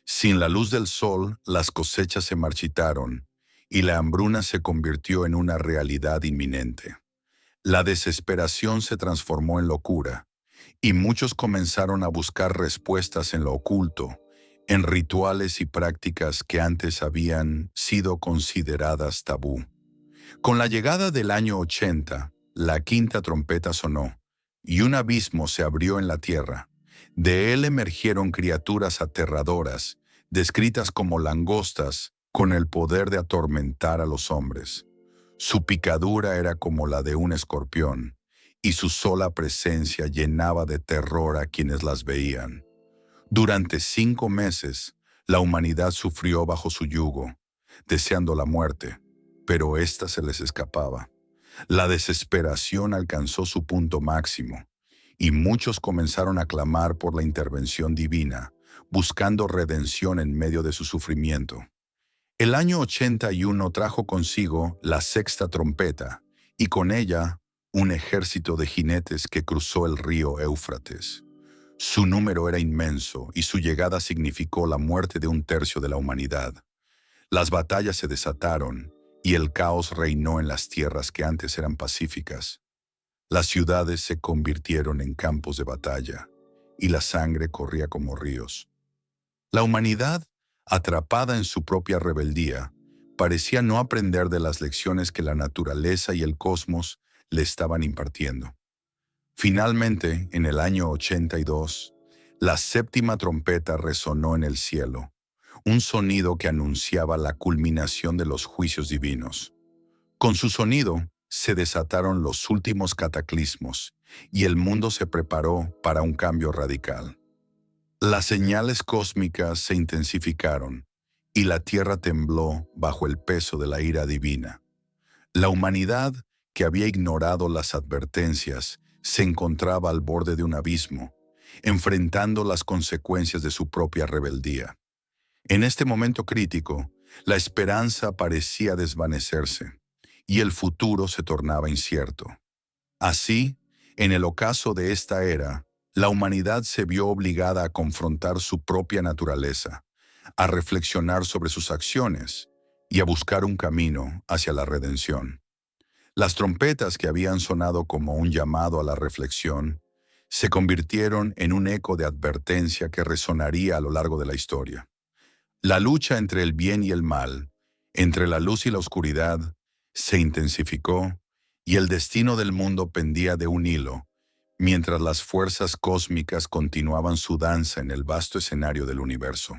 [SPEAKER 1] Sin la luz del sol, las cosechas se marchitaron, y la hambruna se convirtió en una realidad inminente. La desesperación se transformó en locura, y muchos comenzaron a buscar respuestas en lo oculto, en rituales y prácticas que antes habían sido consideradas tabú. Con la llegada del año 80, la quinta trompeta sonó, y un abismo se abrió en la tierra. De él emergieron criaturas aterradoras, descritas como langostas, con el poder de atormentar a los hombres. Su picadura era como la de un escorpión, y su sola presencia llenaba de terror a quienes las veían. Durante 5 meses, la humanidad sufrió bajo su yugo, deseando la muerte, pero ésta se les escapaba. La desesperación alcanzó su punto máximo, y muchos comenzaron a clamar por la intervención divina, buscando redención en medio de su sufrimiento. El año 81 trajo consigo la sexta trompeta, y con ella un ejército de jinetes que cruzó el río Éufrates. Su número era inmenso, y su llegada significó la muerte de un tercio de la humanidad. Las batallas se desataron, y el caos reinó en las tierras que antes eran pacíficas. Las ciudades se convirtieron en campos de batalla, y la sangre corría como ríos. La humanidad, atrapada en su propia rebeldía, parecía no aprender de las lecciones que la naturaleza y el cosmos le estaban impartiendo. Finalmente, en el año 82, la séptima trompeta resonó en el cielo, un sonido que anunciaba la culminación de los juicios divinos. Con su sonido, se desataron los últimos cataclismos, y el mundo se preparó para un cambio radical. Las señales cósmicas se intensificaron, y la tierra tembló bajo el peso de la ira divina. La humanidad, que había ignorado las advertencias, se encontraba al borde de un abismo, enfrentando las consecuencias de su propia rebeldía. En este momento crítico, la esperanza parecía desvanecerse, y el futuro se tornaba incierto. Así, en el ocaso de esta era, la humanidad se vio obligada a confrontar su propia naturaleza, a reflexionar sobre sus acciones y a buscar un camino hacia la redención. Las trompetas que habían sonado como un llamado a la reflexión se convirtieron en un eco de advertencia que resonaría a lo largo de la historia. La lucha entre el bien y el mal, entre la luz y la oscuridad, se intensificó, y el destino del mundo pendía de un hilo, mientras las fuerzas cósmicas continuaban su danza en el vasto escenario del universo.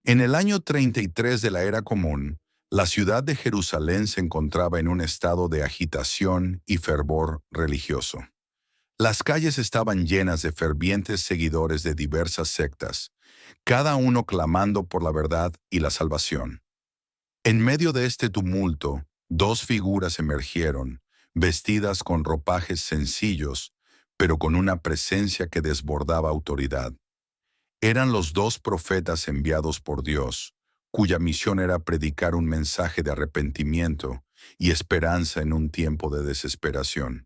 [SPEAKER 1] En el año 33 de la Era Común, la ciudad de Jerusalén se encontraba en un estado de agitación y fervor religioso. Las calles estaban llenas de fervientes seguidores de diversas sectas, cada uno clamando por la verdad y la salvación. En medio de este tumulto, 2 figuras emergieron, vestidas con ropajes sencillos, pero con una presencia que desbordaba autoridad. Eran los dos profetas enviados por Dios, cuya misión era predicar un mensaje de arrepentimiento y esperanza en un tiempo de desesperación.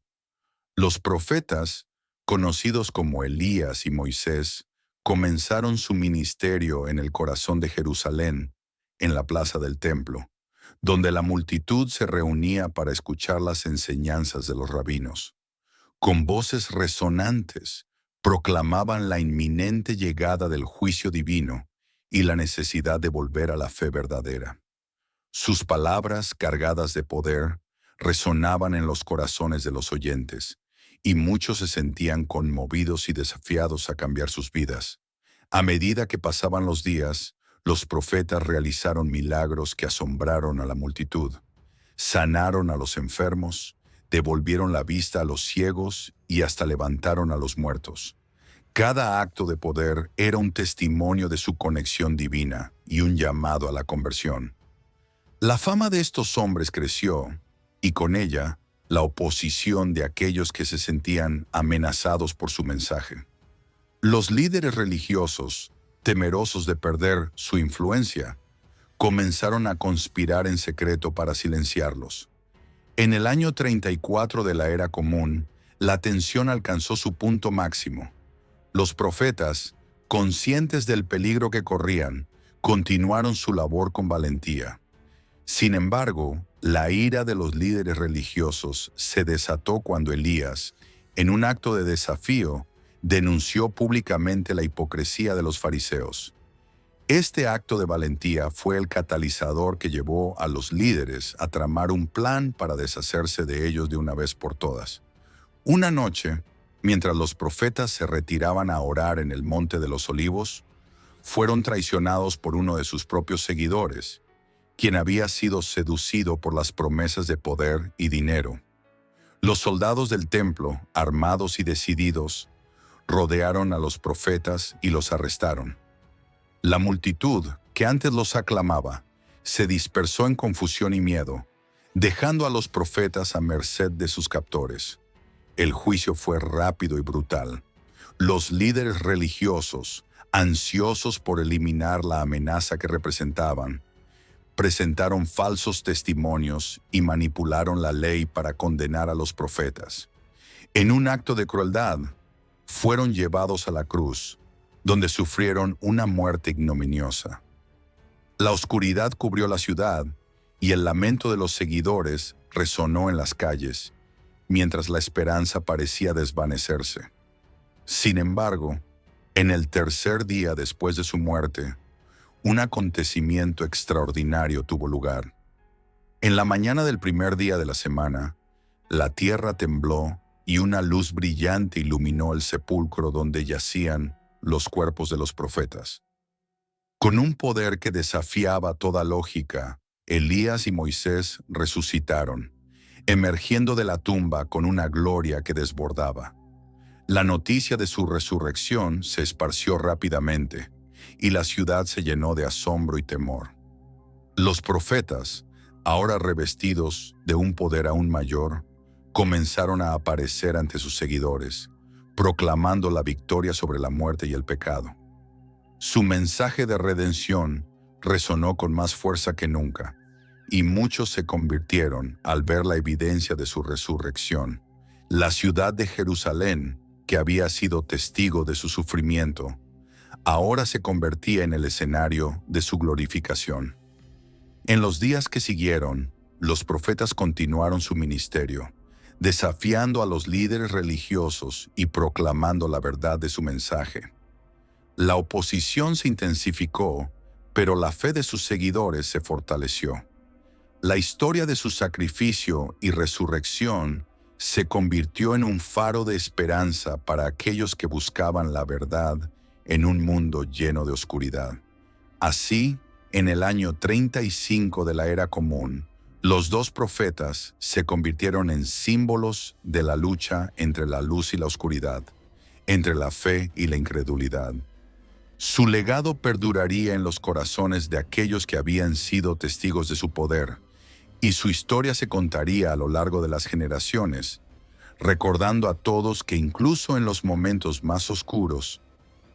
[SPEAKER 1] Los profetas, conocidos como Elías y Moisés, comenzaron su ministerio en el corazón de Jerusalén, en la plaza del templo, donde la multitud se reunía para escuchar las enseñanzas de los rabinos. Con voces resonantes, proclamaban la inminente llegada del juicio divino y la necesidad de volver a la fe verdadera. Sus palabras, cargadas de poder, resonaban en los corazones de los oyentes, y muchos se sentían conmovidos y desafiados a cambiar sus vidas. A medida que pasaban los días, los profetas realizaron milagros que asombraron a la multitud. Sanaron a los enfermos, devolvieron la vista a los ciegos y hasta levantaron a los muertos. Cada acto de poder era un testimonio de su conexión divina y un llamado a la conversión. La fama de estos hombres creció, y con ella, la oposición de aquellos que se sentían amenazados por su mensaje. Los líderes religiosos, temerosos de perder su influencia, comenzaron a conspirar en secreto para silenciarlos. En el año 34 de la Era Común, la tensión alcanzó su punto máximo. Los profetas, conscientes del peligro que corrían, continuaron su labor con valentía. Sin embargo, la ira de los líderes religiosos se desató cuando Elías, en un acto de desafío, denunció públicamente la hipocresía de los fariseos. Este acto de valentía fue el catalizador que llevó a los líderes a tramar un plan para deshacerse de ellos de una vez por todas. Una noche, mientras los profetas se retiraban a orar en el Monte de los Olivos, fueron traicionados por uno de sus propios seguidores, quien había sido seducido por las promesas de poder y dinero. Los soldados del templo, armados y decididos, rodearon a los profetas y los arrestaron. La multitud, que antes los aclamaba, se dispersó en confusión y miedo, dejando a los profetas a merced de sus captores. El juicio fue rápido y brutal. Los líderes religiosos, ansiosos por eliminar la amenaza que representaban, presentaron falsos testimonios y manipularon la ley para condenar a los profetas. En un acto de crueldad, fueron llevados a la cruz, donde sufrieron una muerte ignominiosa. La oscuridad cubrió la ciudad y el lamento de los seguidores resonó en las calles, mientras la esperanza parecía desvanecerse. Sin embargo, en el tercer día después de su muerte, un acontecimiento extraordinario tuvo lugar. En la mañana del primer día de la semana, la tierra tembló y una luz brillante iluminó el sepulcro donde yacían los cuerpos de los profetas. Con un poder que desafiaba toda lógica, Elías y Moisés resucitaron, emergiendo de la tumba con una gloria que desbordaba. La noticia de su resurrección se esparció rápidamente, y la ciudad se llenó de asombro y temor. Los profetas, ahora revestidos de un poder aún mayor, comenzaron a aparecer ante sus seguidores, proclamando la victoria sobre la muerte y el pecado. Su mensaje de redención resonó con más fuerza que nunca, y muchos se convirtieron al ver la evidencia de su resurrección. La ciudad de Jerusalén, que había sido testigo de su sufrimiento, ahora se convertía en el escenario de su glorificación. En los días que siguieron, los profetas continuaron su ministerio, desafiando a los líderes religiosos y proclamando la verdad de su mensaje. La oposición se intensificó, pero la fe de sus seguidores se fortaleció. La historia de su sacrificio y resurrección se convirtió en un faro de esperanza para aquellos que buscaban la verdad en un mundo lleno de oscuridad. Así, en el año 35 de la Era Común, los dos profetas se convirtieron en símbolos de la lucha entre la luz y la oscuridad, entre la fe y la incredulidad. Su legado perduraría en los corazones de aquellos que habían sido testigos de su poder, y su historia se contaría a lo largo de las generaciones, recordando a todos que incluso en los momentos más oscuros,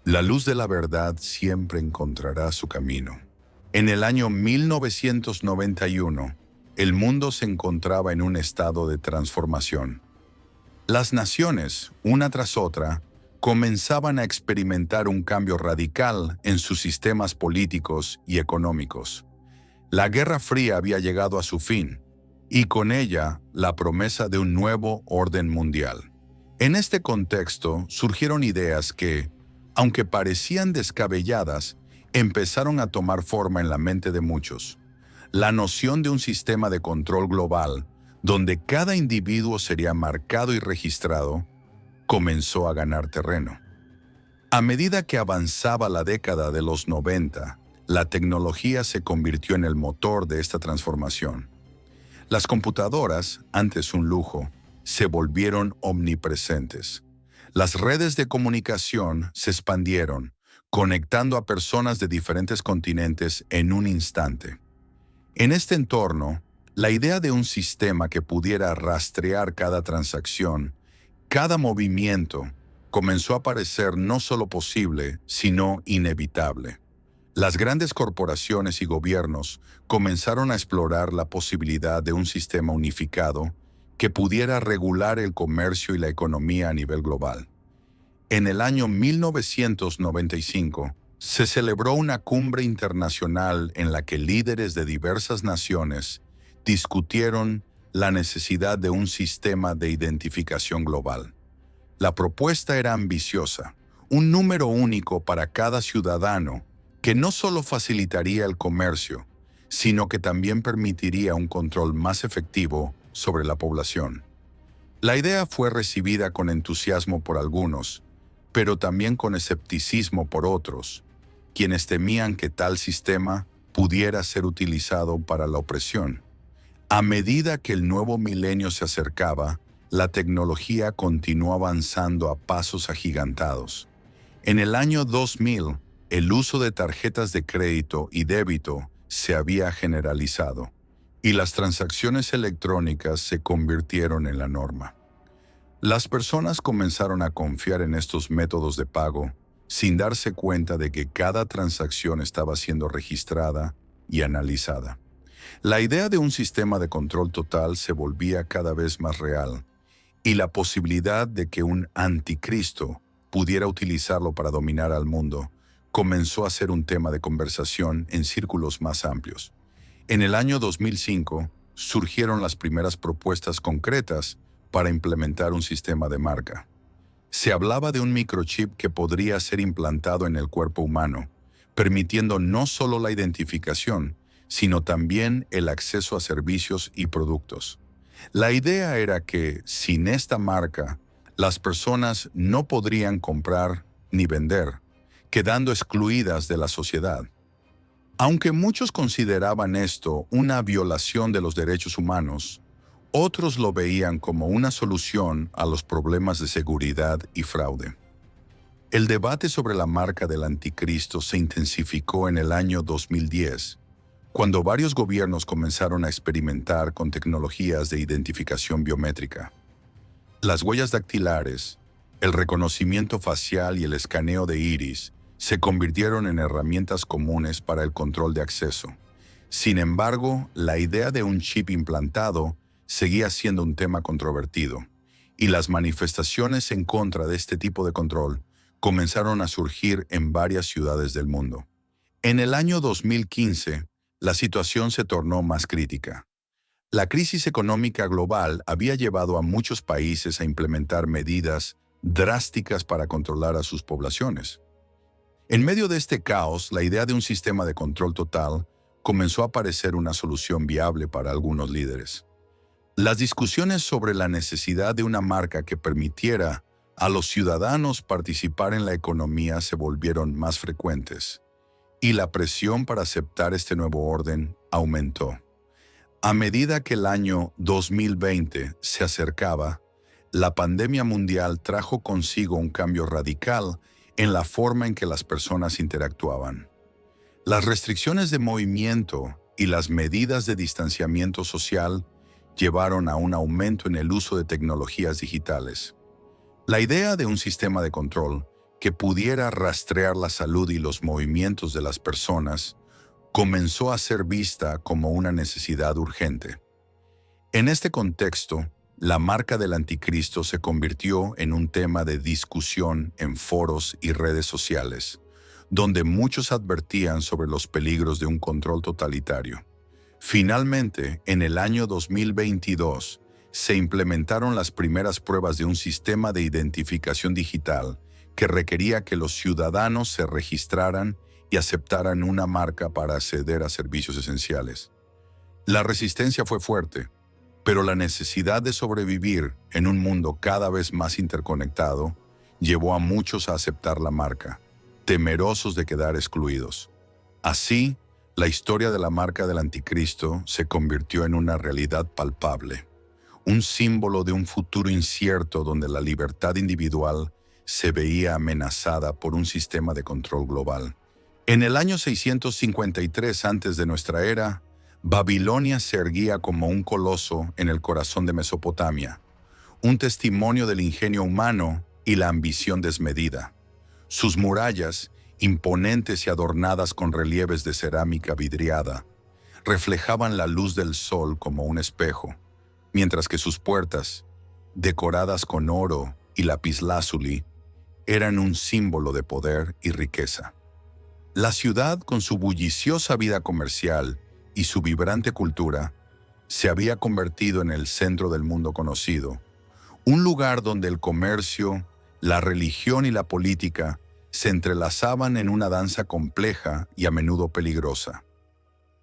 [SPEAKER 1] la luz de la verdad siempre encontrará su camino. En el año 1991, el mundo se encontraba en un estado de transformación. Las naciones, una tras otra, comenzaban a experimentar un cambio radical en sus sistemas políticos y económicos. La Guerra Fría había llegado a su fin, y con ella la promesa de un nuevo orden mundial. En este contexto surgieron ideas que, aunque parecían descabelladas, empezaron a tomar forma en la mente de muchos. La noción de un sistema de control global, donde cada individuo sería marcado y registrado, comenzó a ganar terreno. A medida que avanzaba la década de los 90, la tecnología se convirtió en el motor de esta transformación. Las computadoras, antes un lujo, se volvieron omnipresentes. Las redes de comunicación se expandieron, conectando a personas de diferentes continentes en un instante. En este entorno, la idea de un sistema que pudiera rastrear cada transacción, cada movimiento, comenzó a parecer no solo posible, sino inevitable. Las grandes corporaciones y gobiernos comenzaron a explorar la posibilidad de un sistema unificado que pudiera regular el comercio y la economía a nivel global. En el año 1995, se celebró una cumbre internacional en la que líderes de diversas naciones discutieron la necesidad de un sistema de identificación global. La propuesta era ambiciosa, un número único para cada ciudadano que no solo facilitaría el comercio, sino que también permitiría un control más efectivo sobre la población. La idea fue recibida con entusiasmo por algunos, pero también con escepticismo por otros, quienes temían que tal sistema pudiera ser utilizado para la opresión. A medida que el nuevo milenio se acercaba, la tecnología continuó avanzando a pasos agigantados. En el año 2000, el uso de tarjetas de crédito y débito se había generalizado, y las transacciones electrónicas se convirtieron en la norma. Las personas comenzaron a confiar en estos métodos de pago, sin darse cuenta de que cada transacción estaba siendo registrada y analizada. La idea de un sistema de control total se volvía cada vez más real, y la posibilidad de que un anticristo pudiera utilizarlo para dominar al mundo comenzó a ser un tema de conversación en círculos más amplios. En el año 2005 surgieron las primeras propuestas concretas para implementar un sistema de marca. Se hablaba de un microchip que podría ser implantado en el cuerpo humano, permitiendo no solo la identificación, sino también el acceso a servicios y productos. La idea era que, sin esta marca, las personas no podrían comprar ni vender, quedando excluidas de la sociedad. Aunque muchos consideraban esto una violación de los derechos humanos, otros lo veían como una solución a los problemas de seguridad y fraude. El debate sobre la marca del anticristo se intensificó en el año 2010, cuando varios gobiernos comenzaron a experimentar con tecnologías de identificación biométrica. Las huellas dactilares, el reconocimiento facial y el escaneo de iris se convirtieron en herramientas comunes para el control de acceso. Sin embargo, la idea de un chip implantado seguía siendo un tema controvertido, y las manifestaciones en contra de este tipo de control comenzaron a surgir en varias ciudades del mundo. En el año 2015, la situación se tornó más crítica. La crisis económica global había llevado a muchos países a implementar medidas drásticas para controlar a sus poblaciones. En medio de este caos, la idea de un sistema de control total comenzó a parecer una solución viable para algunos líderes. Las discusiones sobre la necesidad de una marca que permitiera a los ciudadanos participar en la economía se volvieron más frecuentes, y la presión para aceptar este nuevo orden aumentó. A medida que el año 2020 se acercaba, la pandemia mundial trajo consigo un cambio radical en la forma en que las personas interactuaban. Las restricciones de movimiento y las medidas de distanciamiento social llevaron a un aumento en el uso de tecnologías digitales. La idea de un sistema de control que pudiera rastrear la salud y los movimientos de las personas comenzó a ser vista como una necesidad urgente. En este contexto, la marca del anticristo se convirtió en un tema de discusión en foros y redes sociales, donde muchos advertían sobre los peligros de un control totalitario. Finalmente, en el año 2022, se implementaron las primeras pruebas de un sistema de identificación digital que requería que los ciudadanos se registraran y aceptaran una marca para acceder a servicios esenciales. La resistencia fue fuerte, pero la necesidad de sobrevivir en un mundo cada vez más interconectado llevó a muchos a aceptar la marca, temerosos de quedar excluidos. Así, la historia de la marca del anticristo se convirtió en una realidad palpable, un símbolo de un futuro incierto donde la libertad individual se veía amenazada por un sistema de control global. En el año 653 antes de nuestra era, Babilonia se erguía como un coloso en el corazón de Mesopotamia, un testimonio del ingenio humano y la ambición desmedida. Sus murallas, imponentes y adornadas con relieves de cerámica vidriada, reflejaban la luz del sol como un espejo, mientras que sus puertas, decoradas con oro y lapislázuli, eran un símbolo de poder y riqueza. La ciudad, con su bulliciosa vida comercial y su vibrante cultura, se había convertido en el centro del mundo conocido, un lugar donde el comercio, la religión y la política se entrelazaban en una danza compleja y a menudo peligrosa.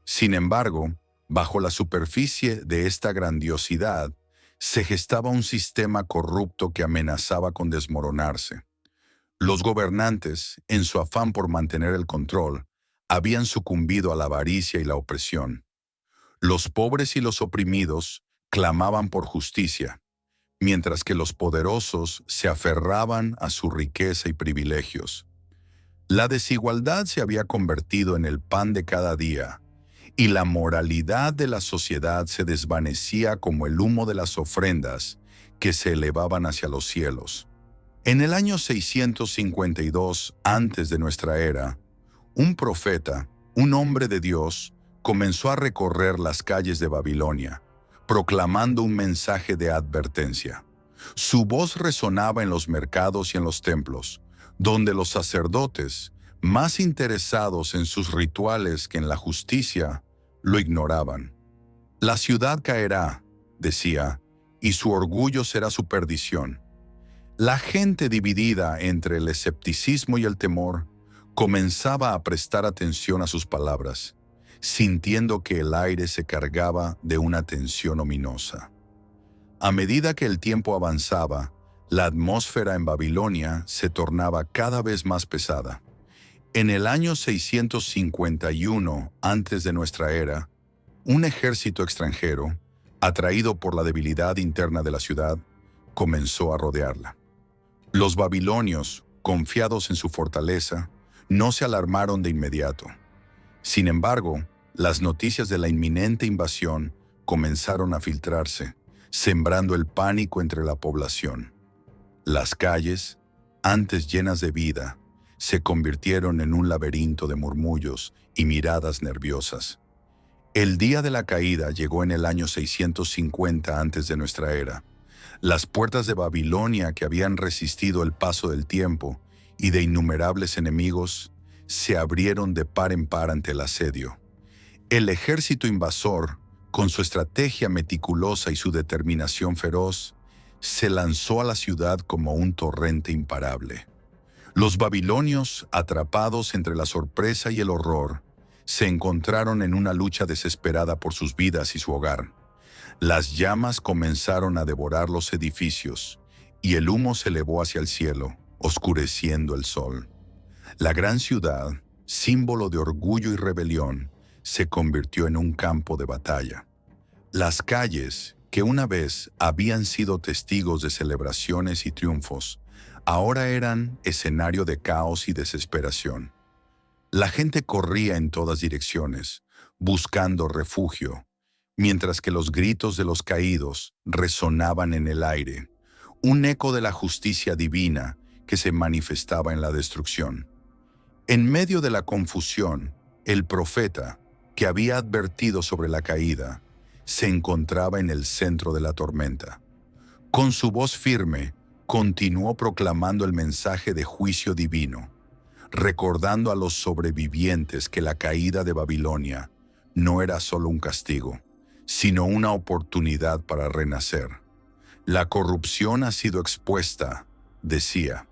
[SPEAKER 1] Sin embargo, bajo la superficie de esta grandiosidad, se gestaba un sistema corrupto que amenazaba con desmoronarse. Los gobernantes, en su afán por mantener el control, habían sucumbido a la avaricia y la opresión. Los pobres y los oprimidos clamaban por justicia, mientras que los poderosos se aferraban a su riqueza y privilegios. La desigualdad se había convertido en el pan de cada día, y la moralidad de la sociedad se desvanecía como el humo de las ofrendas que se elevaban hacia los cielos. En el año 652 antes de nuestra era, un profeta, un hombre de Dios, comenzó a recorrer las calles de Babilonia, proclamando un mensaje de advertencia. Su voz resonaba en los mercados y en los templos, donde los sacerdotes, más interesados en sus rituales que en la justicia, lo ignoraban. La ciudad caerá, decía, y su orgullo será su perdición. La gente, dividida entre el escepticismo y el temor, comenzaba a prestar atención a sus palabras, sintiendo que el aire se cargaba de una tensión ominosa. A medida que el tiempo avanzaba, la atmósfera en Babilonia se tornaba cada vez más pesada. En el año 651 antes de nuestra era, un ejército extranjero, atraído por la debilidad interna de la ciudad, comenzó a rodearla. Los babilonios, confiados en su fortaleza, no se alarmaron de inmediato. Sin embargo, las noticias de la inminente invasión comenzaron a filtrarse, sembrando el pánico entre la población. Las calles, antes llenas de vida, se convirtieron en un laberinto de murmullos y miradas nerviosas. El día de la caída llegó en el año 650 antes de nuestra era. Las puertas de Babilonia, que habían resistido el paso del tiempo y de innumerables enemigos, se abrieron de par en par ante el asedio. El ejército invasor, con su estrategia meticulosa y su determinación feroz, se lanzó a la ciudad como un torrente imparable. Los babilonios, atrapados entre la sorpresa y el horror, se encontraron en una lucha desesperada por sus vidas y su hogar. Las llamas comenzaron a devorar los edificios, y el humo se elevó hacia el cielo, oscureciendo el sol. La gran ciudad, símbolo de orgullo y rebelión, se convirtió en un campo de batalla. Las calles, que una vez habían sido testigos de celebraciones y triunfos, ahora eran escenario de caos y desesperación. La gente corría en todas direcciones, buscando refugio, mientras que los gritos de los caídos resonaban en el aire, un eco de la justicia divina que se manifestaba en la destrucción. En medio de la confusión, el profeta, que había advertido sobre la caída, se encontraba en el centro de la tormenta. Con su voz firme, continuó proclamando el mensaje de juicio divino, recordando a los sobrevivientes que la caída de Babilonia no era solo un castigo, sino una oportunidad para renacer. La corrupción ha sido expuesta, decía,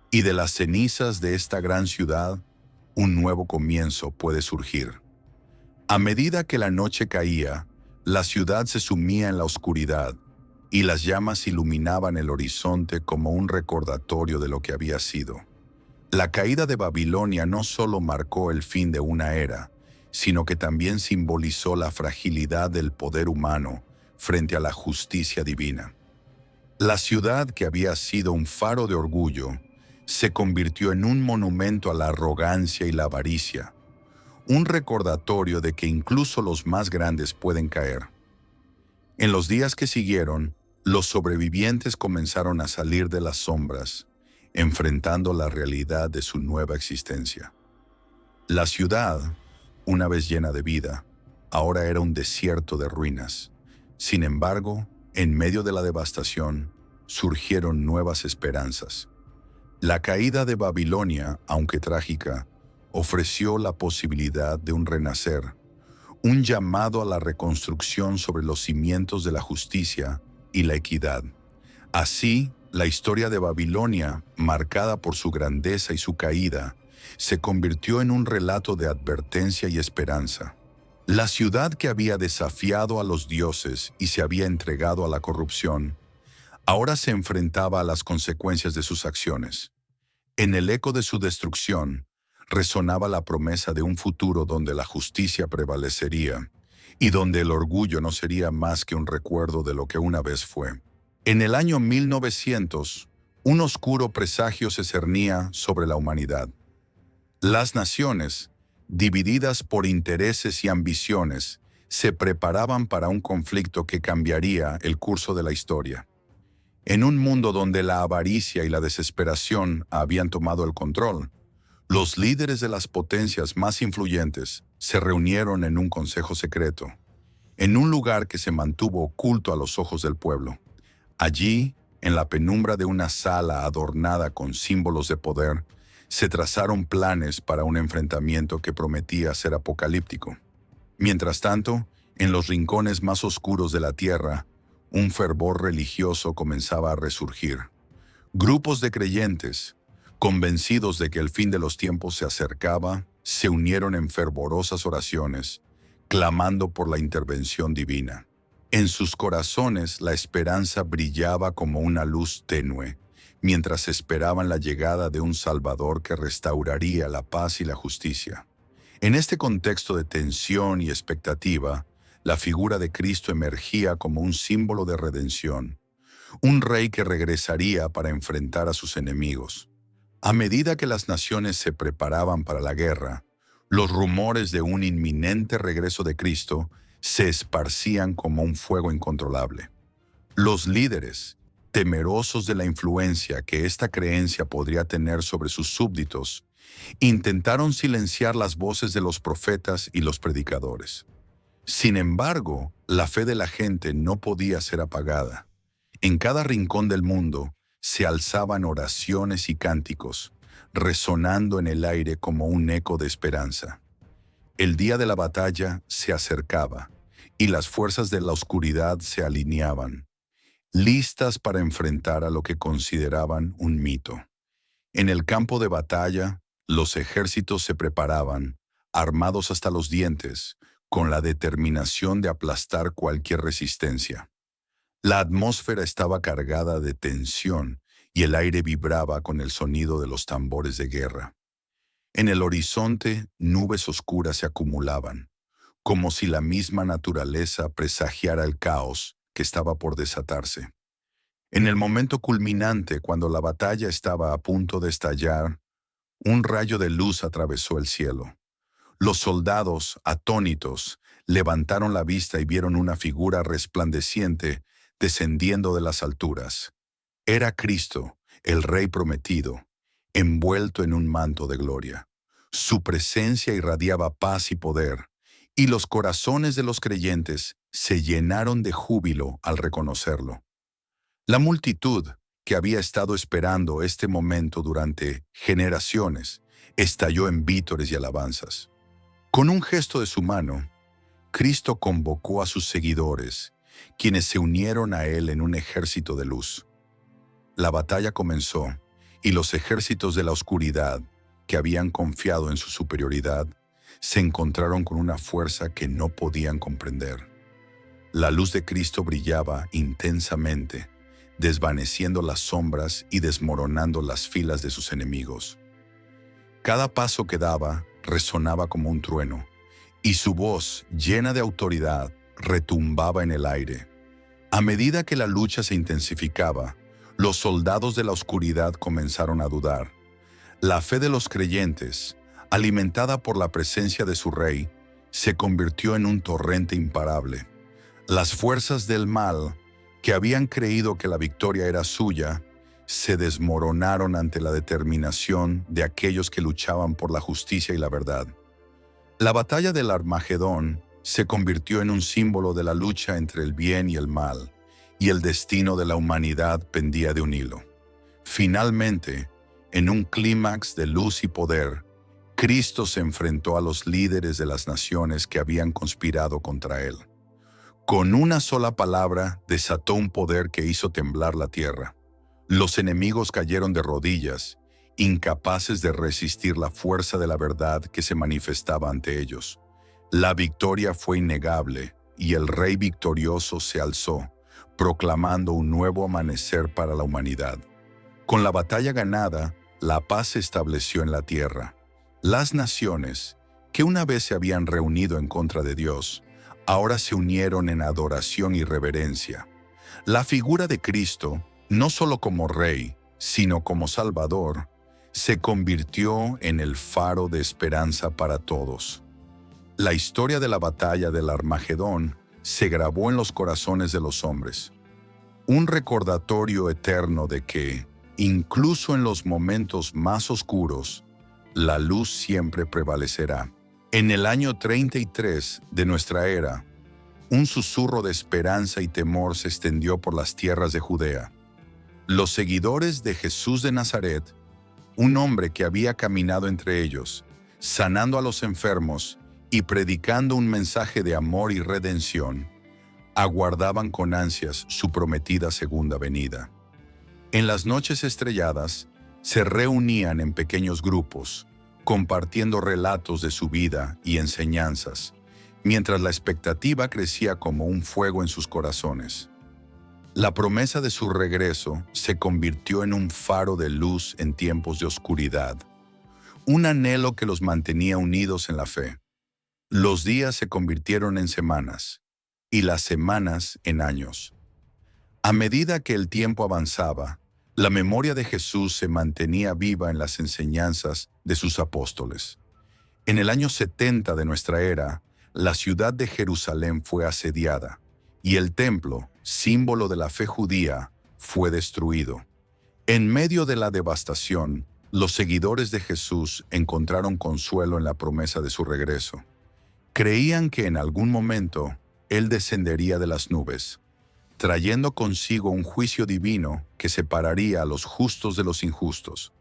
[SPEAKER 1] y de las cenizas de esta gran ciudad, un nuevo comienzo puede surgir. A medida que la noche caía, la ciudad se sumía en la oscuridad, y las llamas iluminaban el horizonte como un recordatorio de lo que había sido. La caída de Babilonia no solo marcó el fin de una era, sino que también simbolizó la fragilidad del poder humano frente a la justicia divina. La ciudad, que había sido un faro de orgullo, se convirtió en un monumento a la arrogancia y la avaricia, un recordatorio de que incluso los más grandes pueden caer. En los días que siguieron, los sobrevivientes comenzaron a salir de las sombras, enfrentando la realidad de su nueva existencia. La ciudad, una vez llena de vida, ahora era un desierto de ruinas. Sin embargo, en medio de la devastación, surgieron nuevas esperanzas. La caída de Babilonia, aunque trágica, ofreció la posibilidad de un renacer, un llamado a la reconstrucción sobre los cimientos de la justicia y la equidad. Así, la historia de Babilonia, marcada por su grandeza y su caída, se convirtió en un relato de advertencia y esperanza. La ciudad, que había desafiado a los dioses y se había entregado a la corrupción, ahora se enfrentaba a las consecuencias de sus acciones. En el eco de su destrucción, resonaba la promesa de un futuro donde la justicia prevalecería y donde el orgullo no sería más que un recuerdo de lo que una vez fue. En el año 1900, un oscuro presagio se cernía sobre la humanidad. Las naciones, divididas por intereses y ambiciones, se preparaban para un conflicto que cambiaría el curso de la historia. En un mundo donde la avaricia y la desesperación habían tomado el control, los líderes de las potencias más influyentes se reunieron en un consejo secreto, en un lugar que se mantuvo oculto a los ojos del pueblo. Allí, en la penumbra de una sala adornada con símbolos de poder, se trazaron planes para un enfrentamiento que prometía ser apocalíptico. Mientras tanto, en los rincones más oscuros de la tierra, un fervor religioso comenzaba a resurgir. Grupos de creyentes, convencidos de que el fin de los tiempos se acercaba, se unieron en fervorosas oraciones, clamando por la intervención divina. En sus corazones la esperanza brillaba como una luz tenue, mientras esperaban la llegada de un Salvador que restauraría la paz y la justicia. En este contexto de tensión y expectativa, la figura de Cristo emergía como un símbolo de redención, un rey que regresaría para enfrentar a sus enemigos. A medida que las naciones se preparaban para la guerra, los rumores de un inminente regreso de Cristo se esparcían como un fuego incontrolable. Los líderes, temerosos de la influencia que esta creencia podría tener sobre sus súbditos, intentaron silenciar las voces de los profetas y los predicadores. Sin embargo, la fe de la gente no podía ser apagada. En cada rincón del mundo se alzaban oraciones y cánticos, resonando en el aire como un eco de esperanza. El día de la batalla se acercaba, y las fuerzas de la oscuridad se alineaban, listas para enfrentar a lo que consideraban un mito. En el campo de batalla, los ejércitos se preparaban, armados hasta los dientes, con la determinación de aplastar cualquier resistencia. La atmósfera estaba cargada de tensión y el aire vibraba con el sonido de los tambores de guerra. En el horizonte, nubes oscuras se acumulaban, como si la misma naturaleza presagiara el caos que estaba por desatarse. En el momento culminante, cuando la batalla estaba a punto de estallar, un rayo de luz atravesó el cielo. Los soldados, atónitos, levantaron la vista y vieron una figura resplandeciente descendiendo de las alturas. Era Cristo, el Rey prometido, envuelto en un manto de gloria. Su presencia irradiaba paz y poder, y los corazones de los creyentes se llenaron de júbilo al reconocerlo. La multitud, que había estado esperando este momento durante generaciones, estalló en vítores y alabanzas. Con un gesto de su mano, Cristo convocó a sus seguidores, quienes se unieron a él en un ejército de luz. La batalla comenzó, y los ejércitos de la oscuridad, que habían confiado en su superioridad, se encontraron con una fuerza que no podían comprender. La luz de Cristo brillaba intensamente, desvaneciendo las sombras y desmoronando las filas de sus enemigos. Cada paso que daba resonaba como un trueno, y su voz, llena de autoridad, retumbaba en el aire. A medida que la lucha se intensificaba, los soldados de la oscuridad comenzaron a dudar. La fe de los creyentes, alimentada por la presencia de su Rey, se convirtió en un torrente imparable. Las fuerzas del mal, que habían creído que la victoria era suya, se desmoronaron ante la determinación de aquellos que luchaban por la justicia y la verdad. La batalla del Armagedón se convirtió en un símbolo de la lucha entre el bien y el mal, y el destino de la humanidad pendía de un hilo. Finalmente, en un clímax de luz y poder, Cristo se enfrentó a los líderes de las naciones que habían conspirado contra él. Con una sola palabra desató un poder que hizo temblar la tierra. Los enemigos cayeron de rodillas, incapaces de resistir la fuerza de la verdad que se manifestaba ante ellos. La victoria fue innegable, y el Rey victorioso se alzó, proclamando un nuevo amanecer para la humanidad. Con la batalla ganada, la paz se estableció en la tierra. Las naciones, que una vez se habían reunido en contra de Dios, ahora se unieron en adoración y reverencia. La figura de Cristo, no solo como Rey, sino como Salvador, se convirtió en el faro de esperanza para todos. La historia de la batalla del Armagedón se grabó en los corazones de los hombres. Un recordatorio eterno de que, incluso en los momentos más oscuros, la luz siempre prevalecerá. En el año 33 de nuestra era, un susurro de esperanza y temor se extendió por las tierras de Judea. Los seguidores de Jesús de Nazaret, un hombre que había caminado entre ellos, sanando a los enfermos y predicando un mensaje de amor y redención, aguardaban con ansias su prometida segunda venida. En las noches estrelladas, se reunían en pequeños grupos, compartiendo relatos de su vida y enseñanzas, mientras la expectativa crecía como un fuego en sus corazones. La promesa de su regreso se convirtió en un faro de luz en tiempos de oscuridad, un anhelo que los mantenía unidos en la fe. Los días se convirtieron en semanas, y las semanas en años. A medida que el tiempo avanzaba, la memoria de Jesús se mantenía viva en las enseñanzas de sus apóstoles. En el año 70 de nuestra era, la ciudad de Jerusalén fue asediada, y el templo, símbolo de la fe judía, fue destruido. En medio de la devastación, los seguidores de Jesús encontraron consuelo en la promesa de su regreso. Creían que en algún momento Él descendería de las nubes, trayendo consigo un juicio divino que separaría a los justos de los injustos.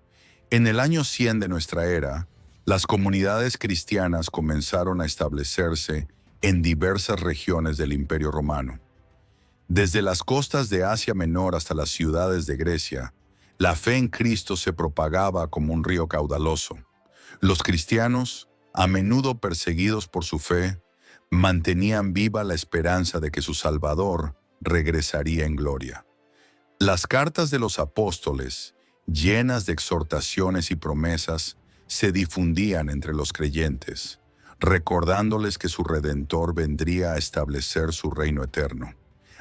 [SPEAKER 1] En el año 100 de nuestra era, las comunidades cristianas comenzaron a establecerse en diversas regiones del Imperio Romano. Desde las costas de Asia Menor hasta las ciudades de Grecia, la fe en Cristo se propagaba como un río caudaloso. Los cristianos, a menudo perseguidos por su fe, mantenían viva la esperanza de que su Salvador regresaría en gloria. Las cartas de los apóstoles, llenas de exhortaciones y promesas, se difundían entre los creyentes, recordándoles que su Redentor vendría a establecer su reino eterno.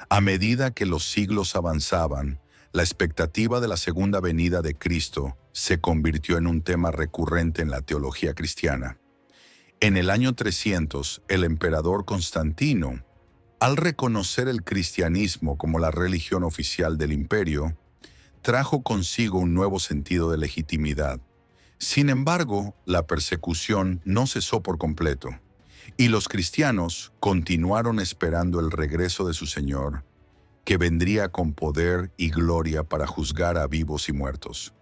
[SPEAKER 1] A medida que los siglos avanzaban, la expectativa de la segunda venida de Cristo se convirtió en un tema recurrente en la teología cristiana. En el año 300, el emperador Constantino, al reconocer el cristianismo como la religión oficial del imperio, trajo consigo un nuevo sentido de legitimidad. Sin embargo, la persecución no cesó por completo, y los cristianos continuaron esperando el regreso de su Señor, que vendría con poder y gloria para juzgar a vivos y muertos.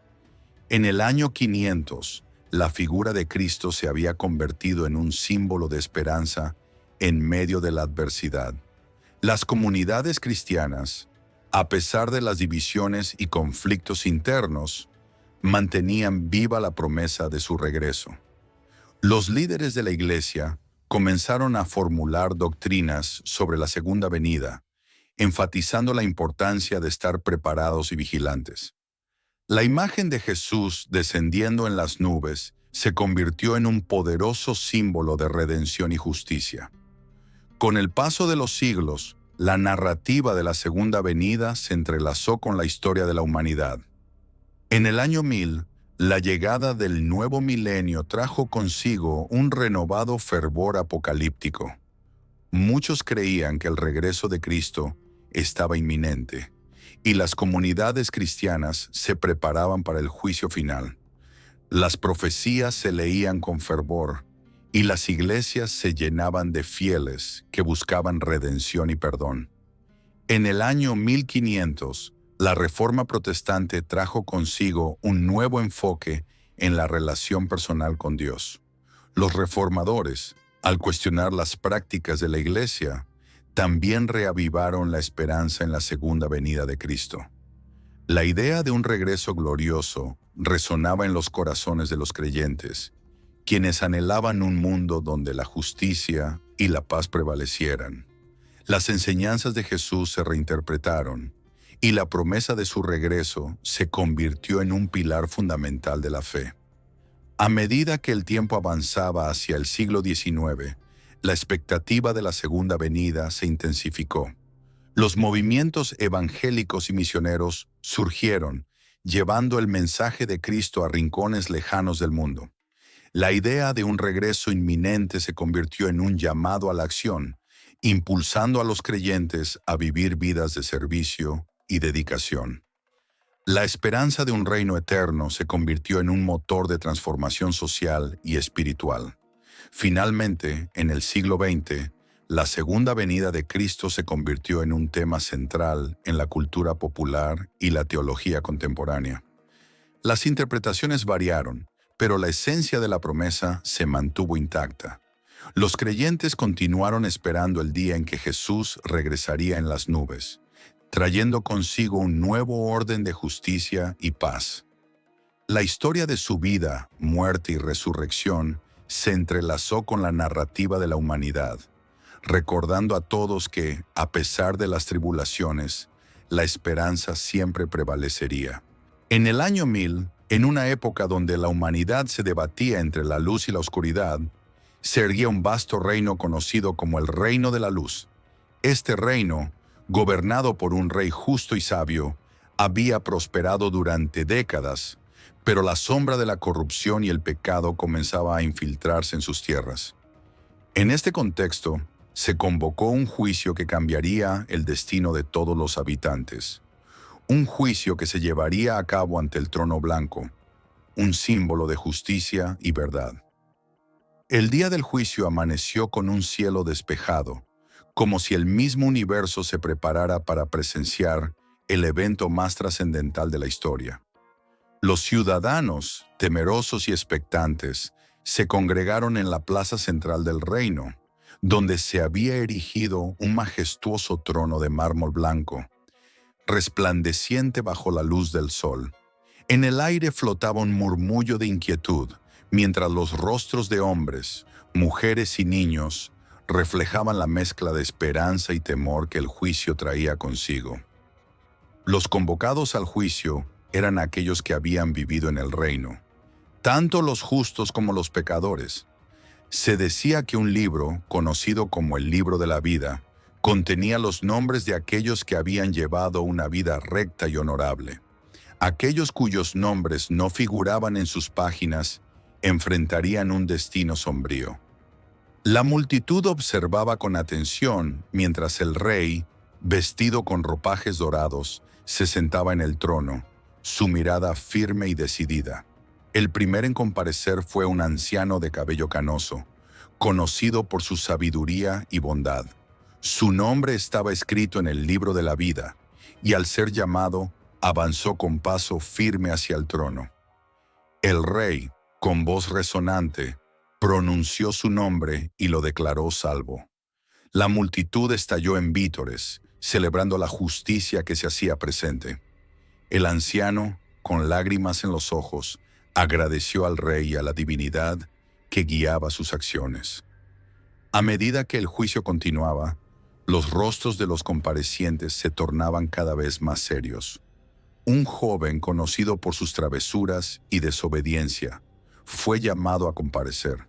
[SPEAKER 1] En el año 500, la figura de Cristo se había convertido en un símbolo de esperanza en medio de la adversidad. Las comunidades cristianas, a pesar de las divisiones y conflictos internos, mantenían viva la promesa de su regreso. Los líderes de la Iglesia comenzaron a formular doctrinas sobre la segunda venida, enfatizando la importancia de estar preparados y vigilantes. La imagen de Jesús descendiendo en las nubes se convirtió en un poderoso símbolo de redención y justicia. Con el paso de los siglos, la narrativa de la segunda venida se entrelazó con la historia de la humanidad. En el año 1000, la llegada del nuevo milenio trajo consigo un renovado fervor apocalíptico. Muchos creían que el regreso de Cristo estaba inminente, y las comunidades cristianas se preparaban para el juicio final. Las profecías se leían con fervor, y las iglesias se llenaban de fieles que buscaban redención y perdón. En el año 1500, la Reforma Protestante trajo consigo un nuevo enfoque en la relación personal con Dios. Los reformadores, al cuestionar las prácticas de la Iglesia, también reavivaron la esperanza en la segunda venida de Cristo. La idea de un regreso glorioso resonaba en los corazones de los creyentes, quienes anhelaban un mundo donde la justicia y la paz prevalecieran. Las enseñanzas de Jesús se reinterpretaron, y la promesa de su regreso se convirtió en un pilar fundamental de la fe. A medida que el tiempo avanzaba hacia el siglo XIX, la expectativa de la segunda venida se intensificó. Los movimientos evangélicos y misioneros surgieron, llevando el mensaje de Cristo a rincones lejanos del mundo. La idea de un regreso inminente se convirtió en un llamado a la acción, impulsando a los creyentes a vivir vidas de servicio y dedicación. La esperanza de un reino eterno se convirtió en un motor de transformación social y espiritual. Finalmente, en el siglo XX, la segunda venida de Cristo se convirtió en un tema central en la cultura popular y la teología contemporánea. Las interpretaciones variaron, pero la esencia de la promesa se mantuvo intacta. Los creyentes continuaron esperando el día en que Jesús regresaría en las nubes, trayendo consigo un nuevo orden de justicia y paz. La historia de su vida, muerte y resurrección se entrelazó con la narrativa de la humanidad, recordando a todos que, a pesar de las tribulaciones, la esperanza siempre prevalecería. En el año 1000, en una época donde la humanidad se debatía entre la luz y la oscuridad, se erguía un vasto reino conocido como el Reino de la Luz. Este reino, gobernado por un rey justo y sabio, había prosperado durante décadas, pero la sombra de la corrupción y el pecado comenzaba a infiltrarse en sus tierras. En este contexto, se convocó un juicio que cambiaría el destino de todos los habitantes. Un juicio que se llevaría a cabo ante el trono blanco, un símbolo de justicia y verdad. El día del juicio amaneció con un cielo despejado, como si el mismo universo se preparara para presenciar el evento más trascendental de la historia. Los ciudadanos, temerosos y expectantes, se congregaron en la plaza central del reino, donde se había erigido un majestuoso trono de mármol blanco, resplandeciente bajo la luz del sol. En el aire flotaba un murmullo de inquietud, mientras los rostros de hombres, mujeres y niños reflejaban la mezcla de esperanza y temor que el juicio traía consigo. Los convocados al juicio eran aquellos que habían vivido en el reino, tanto los justos como los pecadores. Se decía que un libro, conocido como el Libro de la Vida, contenía los nombres de aquellos que habían llevado una vida recta y honorable. Aquellos cuyos nombres no figuraban en sus páginas enfrentarían un destino sombrío. La multitud observaba con atención mientras el rey, vestido con ropajes dorados, se sentaba en el trono, su mirada firme y decidida. El primero en comparecer fue un anciano de cabello canoso, conocido por su sabiduría y bondad. Su nombre estaba escrito en el libro de la vida, y al ser llamado, avanzó con paso firme hacia el trono. El rey, con voz resonante, pronunció su nombre y lo declaró salvo. La multitud estalló en vítores, celebrando la justicia que se hacía presente. El anciano, con lágrimas en los ojos, agradeció al rey y a la divinidad que guiaba sus acciones. A medida que el juicio continuaba, los rostros de los comparecientes se tornaban cada vez más serios. Un joven conocido por sus travesuras y desobediencia fue llamado a comparecer.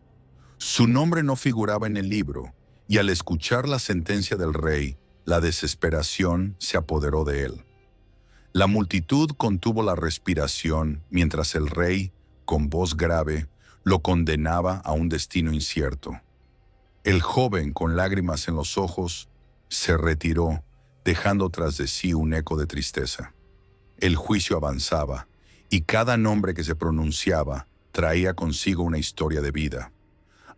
[SPEAKER 1] Su nombre no figuraba en el libro, y al escuchar la sentencia del rey, la desesperación se apoderó de él. La multitud contuvo la respiración mientras el rey, con voz grave, lo condenaba a un destino incierto. El joven, con lágrimas en los ojos, se retiró, dejando tras de sí un eco de tristeza. El juicio avanzaba, y cada nombre que se pronunciaba traía consigo una historia de vida.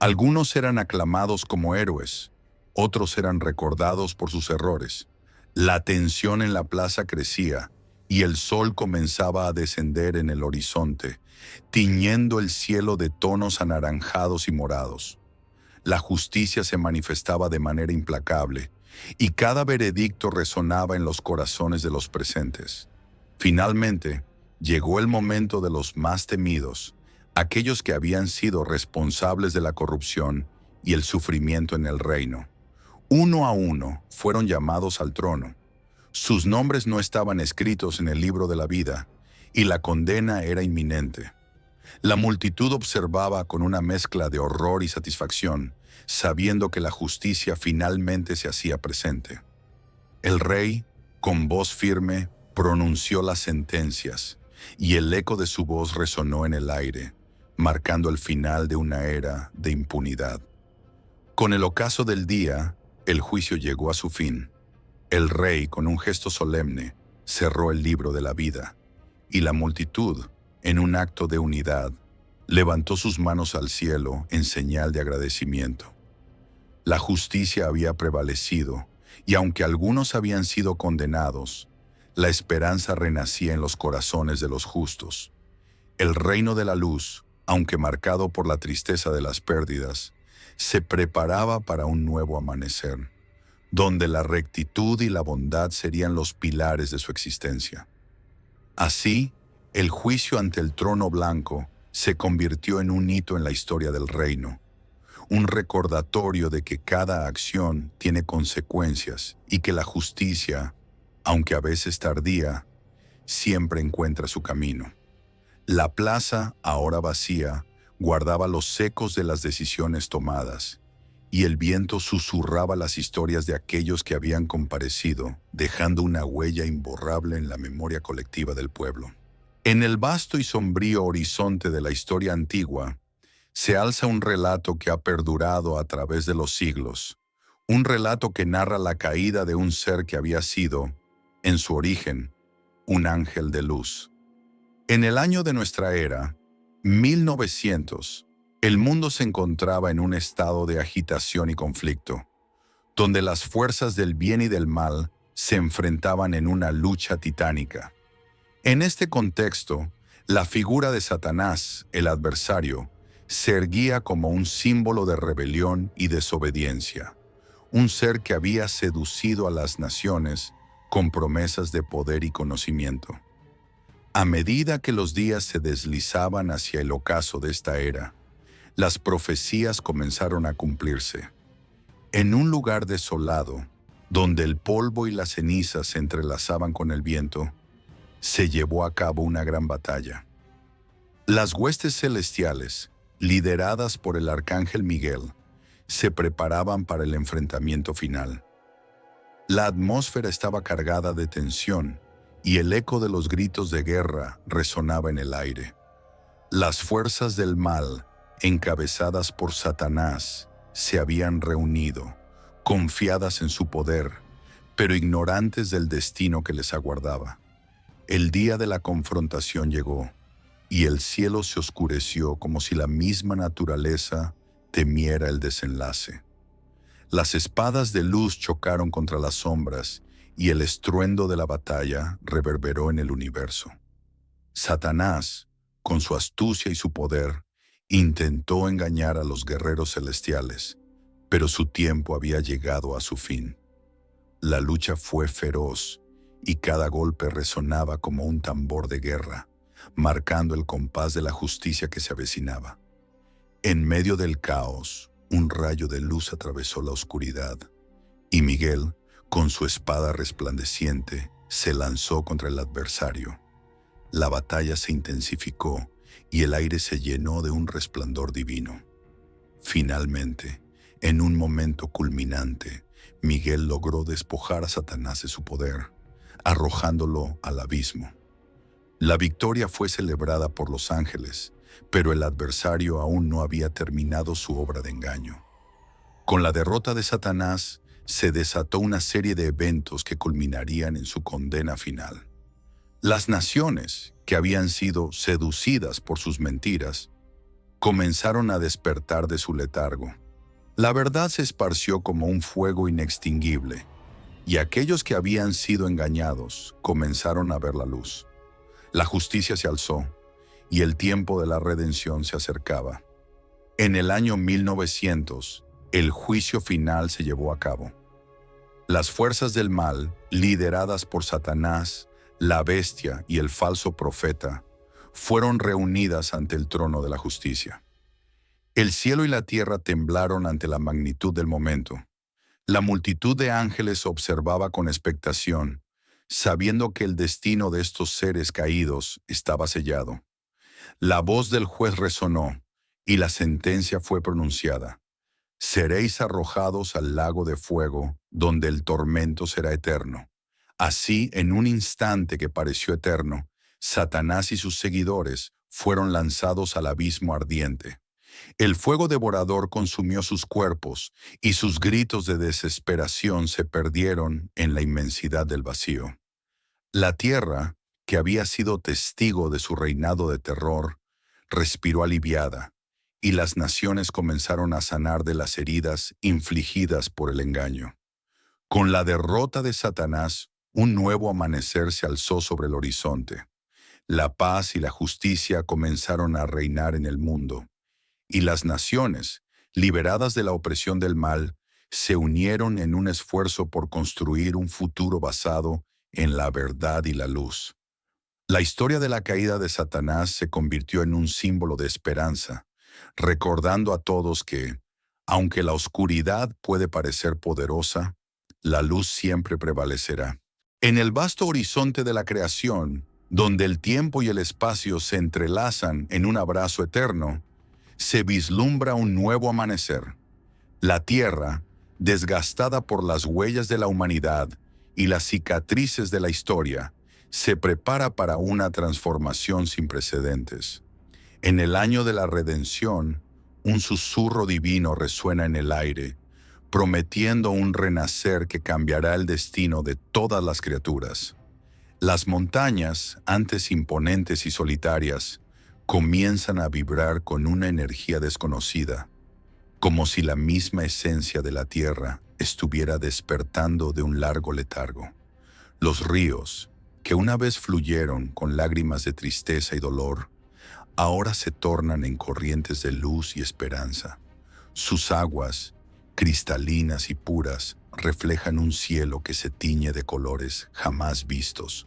[SPEAKER 1] Algunos eran aclamados como héroes, otros eran recordados por sus errores. La tensión en la plaza crecía, y el sol comenzaba a descender en el horizonte, tiñendo el cielo de tonos anaranjados y morados. La justicia se manifestaba de manera implacable, y cada veredicto resonaba en los corazones de los presentes. Finalmente, llegó el momento de los más temidos, aquellos que habían sido responsables de la corrupción y el sufrimiento en el reino. Uno a uno fueron llamados al trono. Sus nombres no estaban escritos en el libro de la vida, y la condena era inminente. La multitud observaba con una mezcla de horror y satisfacción, sabiendo que la justicia finalmente se hacía presente. El rey, con voz firme, pronunció las sentencias, y el eco de su voz resonó en el aire, marcando el final de una era de impunidad. Con el ocaso del día, el juicio llegó a su fin. El rey, con un gesto solemne, cerró el libro de la vida, y la multitud, en un acto de unidad, levantó sus manos al cielo en señal de agradecimiento. La justicia había prevalecido, y aunque algunos habían sido condenados, la esperanza renacía en los corazones de los justos. El reino de la luz, aunque marcado por la tristeza de las pérdidas, se preparaba para un nuevo amanecer, donde la rectitud y la bondad serían los pilares de su existencia. Así, el juicio ante el trono blanco se convirtió en un hito en la historia del reino, un recordatorio de que cada acción tiene consecuencias y que la justicia, aunque a veces tardía, siempre encuentra su camino. La plaza, ahora vacía, guardaba los ecos de las decisiones tomadas, y el viento susurraba las historias de aquellos que habían comparecido, dejando una huella imborrable en la memoria colectiva del pueblo. En el vasto y sombrío horizonte de la historia antigua, se alza un relato que ha perdurado a través de los siglos, un relato que narra la caída de un ser que había sido, en su origen, un ángel de luz. En el año de nuestra era, 1900, el mundo se encontraba en un estado de agitación y conflicto, donde las fuerzas del bien y del mal se enfrentaban en una lucha titánica. En este contexto, la figura de Satanás, el adversario, se erguía como un símbolo de rebelión y desobediencia, un ser que había seducido a las naciones con promesas de poder y conocimiento. A medida que los días se deslizaban hacia el ocaso de esta era, las profecías comenzaron a cumplirse. En un lugar desolado, donde el polvo y las cenizas se entrelazaban con el viento, se llevó a cabo una gran batalla. Las huestes celestiales, lideradas por el arcángel Miguel, se preparaban para el enfrentamiento final. La atmósfera estaba cargada de tensión, y el eco de los gritos de guerra resonaba en el aire. Las fuerzas del mal, encabezadas por Satanás, se habían reunido, confiadas en su poder, pero ignorantes del destino que les aguardaba. El día de la confrontación llegó, y el cielo se oscureció como si la misma naturaleza temiera el desenlace. Las espadas de luz chocaron contra las sombras, y el estruendo de la batalla reverberó en el universo. Satanás, con su astucia y su poder, intentó engañar a los guerreros celestiales, pero su tiempo había llegado a su fin. La lucha fue feroz, y cada golpe resonaba como un tambor de guerra, marcando el compás de la justicia que se avecinaba. En medio del caos, un rayo de luz atravesó la oscuridad, y Miguel, con su espada resplandeciente, se lanzó contra el adversario. La batalla se intensificó, y el aire se llenó de un resplandor divino. Finalmente, en un momento culminante, Miguel logró despojar a Satanás de su poder, arrojándolo al abismo. La victoria fue celebrada por los ángeles, pero el adversario aún no había terminado su obra de engaño. Con la derrota de Satanás, se desató una serie de eventos que culminarían en su condena final. Las naciones, que habían sido seducidas por sus mentiras, comenzaron a despertar de su letargo. La verdad se esparció como un fuego inextinguible, y aquellos que habían sido engañados comenzaron a ver la luz. La justicia se alzó, y el tiempo de la redención se acercaba. En el año 1900, el juicio final se llevó a cabo. Las fuerzas del mal, lideradas por Satanás, la bestia y el falso profeta, fueron reunidas ante el trono de la justicia. El cielo y la tierra temblaron ante la magnitud del momento. La multitud de ángeles observaba con expectación, sabiendo que el destino de estos seres caídos estaba sellado. La voz del juez resonó, y la sentencia fue pronunciada. Seréis arrojados al lago de fuego, donde el tormento será eterno. Así, en un instante que pareció eterno, Satanás y sus seguidores fueron lanzados al abismo ardiente. El fuego devorador consumió sus cuerpos, y sus gritos de desesperación se perdieron en la inmensidad del vacío. La tierra, que había sido testigo de su reinado de terror, respiró aliviada, y las naciones comenzaron a sanar de las heridas infligidas por el engaño. Con la derrota de Satanás, un nuevo amanecer se alzó sobre el horizonte. La paz y la justicia comenzaron a reinar en el mundo, y las naciones, liberadas de la opresión del mal, se unieron en un esfuerzo por construir un futuro basado en la verdad y la luz. La historia de la caída de Satanás se convirtió en un símbolo de esperanza, recordando a todos que, aunque la oscuridad puede parecer poderosa, la luz siempre prevalecerá. En el vasto horizonte de la creación, donde el tiempo y el espacio se entrelazan en un abrazo eterno, se vislumbra un nuevo amanecer. La tierra, desgastada por las huellas de la humanidad y las cicatrices de la historia, se prepara para una transformación sin precedentes. En el año de la redención, un susurro divino resuena en el aire, prometiendo un renacer que cambiará el destino de todas las criaturas. Las montañas, antes imponentes y solitarias, comienzan a vibrar con una energía desconocida, como si la misma esencia de la tierra estuviera despertando de un largo letargo. Los ríos, que una vez fluyeron con lágrimas de tristeza y dolor, ahora se tornan en corrientes de luz y esperanza. Sus aguas, cristalinas y puras, reflejan un cielo que se tiñe de colores jamás vistos.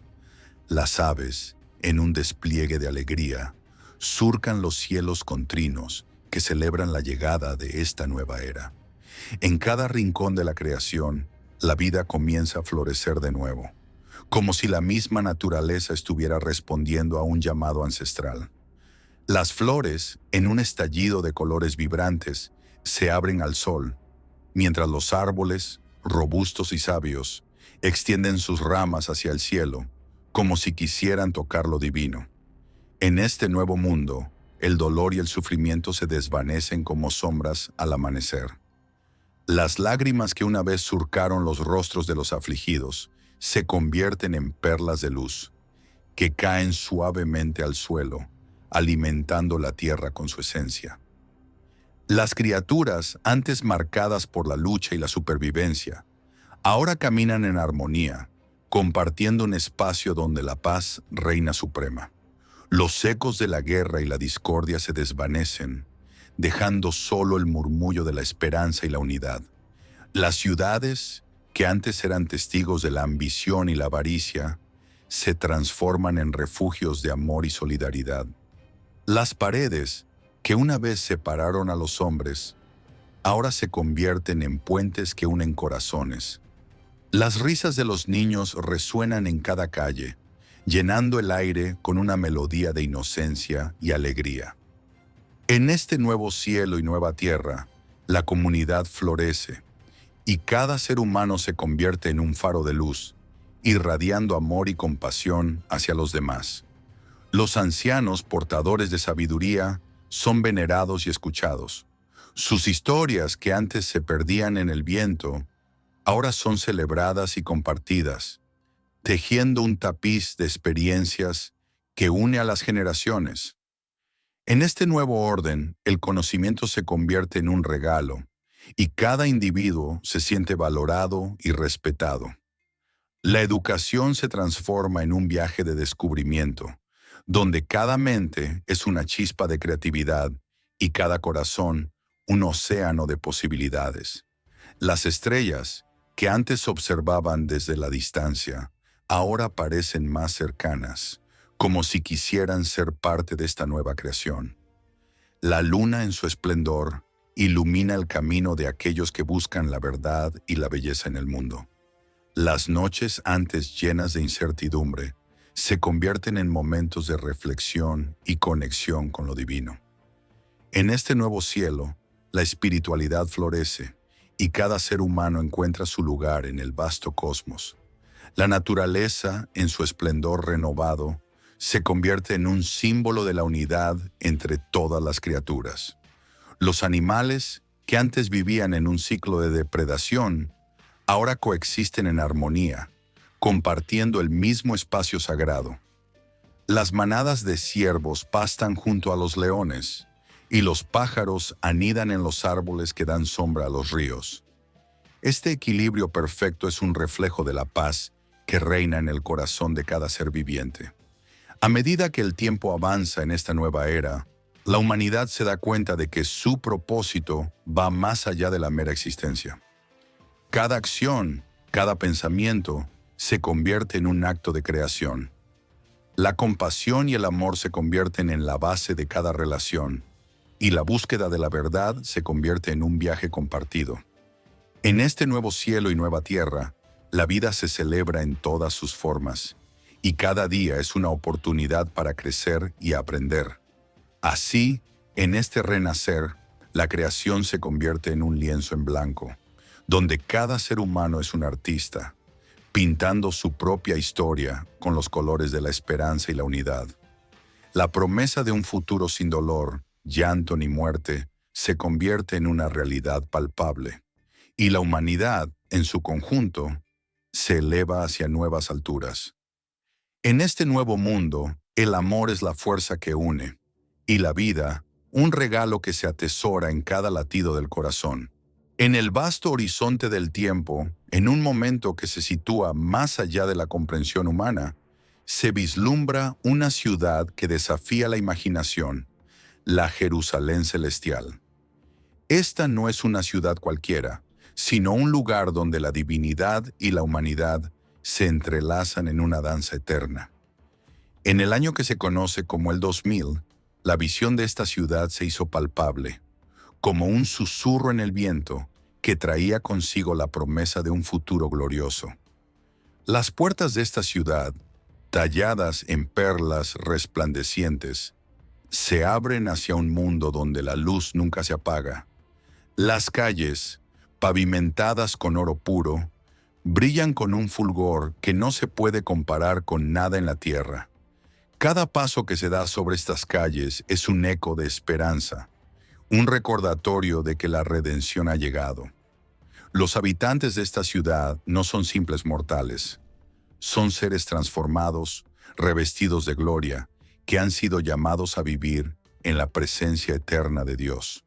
[SPEAKER 1] Las aves, en un despliegue de alegría, surcan los cielos con trinos que celebran la llegada de esta nueva era. En cada rincón de la creación, la vida comienza a florecer de nuevo, como si la misma naturaleza estuviera respondiendo a un llamado ancestral. Las flores, en un estallido de colores vibrantes, se abren al sol, mientras los árboles, robustos y sabios, extienden sus ramas hacia el cielo, como si quisieran tocar lo divino. En este nuevo mundo, el dolor y el sufrimiento se desvanecen como sombras al amanecer. Las lágrimas que una vez surcaron los rostros de los afligidos se convierten en perlas de luz, que caen suavemente al suelo, alimentando la tierra con su esencia. Las criaturas, antes marcadas por la lucha y la supervivencia, ahora caminan en armonía, compartiendo un espacio donde la paz reina suprema. Los ecos de la guerra y la discordia se desvanecen, dejando solo el murmullo de la esperanza y la unidad. Las ciudades, que antes eran testigos de la ambición y la avaricia, se transforman en refugios de amor y solidaridad. Las paredes, que una vez separaron a los hombres, ahora se convierten en puentes que unen corazones. Las risas de los niños resuenan en cada calle, llenando el aire con una melodía de inocencia y alegría. En este nuevo cielo y nueva tierra, la comunidad florece, y cada ser humano se convierte en un faro de luz, irradiando amor y compasión hacia los demás. Los ancianos, portadores de sabiduría, son venerados y escuchados. Sus historias, que antes se perdían en el viento, ahora son celebradas y compartidas, tejiendo un tapiz de experiencias que une a las generaciones. En este nuevo orden, el conocimiento se convierte en un regalo, y cada individuo se siente valorado y respetado. La educación se transforma en un viaje de descubrimiento, donde cada mente es una chispa de creatividad y cada corazón un océano de posibilidades. Las estrellas, que antes observaban desde la distancia, ahora parecen más cercanas, como si quisieran ser parte de esta nueva creación. La luna en su esplendor ilumina el camino de aquellos que buscan la verdad y la belleza en el mundo. Las noches, antes llenas de incertidumbre, se convierten en momentos de reflexión y conexión con lo divino. En este nuevo cielo, la espiritualidad florece y cada ser humano encuentra su lugar en el vasto cosmos. La naturaleza, en su esplendor renovado, se convierte en un símbolo de la unidad entre todas las criaturas. Los animales, que antes vivían en un ciclo de depredación, ahora coexisten en armonía, compartiendo el mismo espacio sagrado. Las manadas de ciervos pastan junto a los leones, y los pájaros anidan en los árboles que dan sombra a los ríos. Este equilibrio perfecto es un reflejo de la paz que reina en el corazón de cada ser viviente. A medida que el tiempo avanza en esta nueva era, la humanidad se da cuenta de que su propósito va más allá de la mera existencia. Cada acción, cada pensamiento, se convierte en un acto de creación. La compasión y el amor se convierten en la base de cada relación, y la búsqueda de la verdad se convierte en un viaje compartido. En este nuevo cielo y nueva tierra, la vida se celebra en todas sus formas, y cada día es una oportunidad para crecer y aprender. Así, en este renacer, la creación se convierte en un lienzo en blanco, donde cada ser humano es un artista, pintando su propia historia con los colores de la esperanza y la unidad. La promesa de un futuro sin dolor, llanto ni muerte, se convierte en una realidad palpable, y la humanidad, en su conjunto, se eleva hacia nuevas alturas. En este nuevo mundo, el amor es la fuerza que une, y la vida, un regalo que se atesora en cada latido del corazón. En el vasto horizonte del tiempo, en un momento que se sitúa más allá de la comprensión humana, se vislumbra una ciudad que desafía la imaginación, la Jerusalén celestial. Esta no es una ciudad cualquiera, sino un lugar donde la divinidad y la humanidad se entrelazan en una danza eterna. En el año que se conoce como el 2000, la visión de esta ciudad se hizo palpable, como un susurro en el viento que traía consigo la promesa de un futuro glorioso. Las puertas de esta ciudad, talladas en perlas resplandecientes, se abren hacia un mundo donde la luz nunca se apaga. Las calles, pavimentadas con oro puro, brillan con un fulgor que no se puede comparar con nada en la tierra. Cada paso que se da sobre estas calles es un eco de esperanza, un recordatorio de que la redención ha llegado. Los habitantes de esta ciudad no son simples mortales, son seres transformados, revestidos de gloria, que han sido llamados a vivir en la presencia eterna de Dios.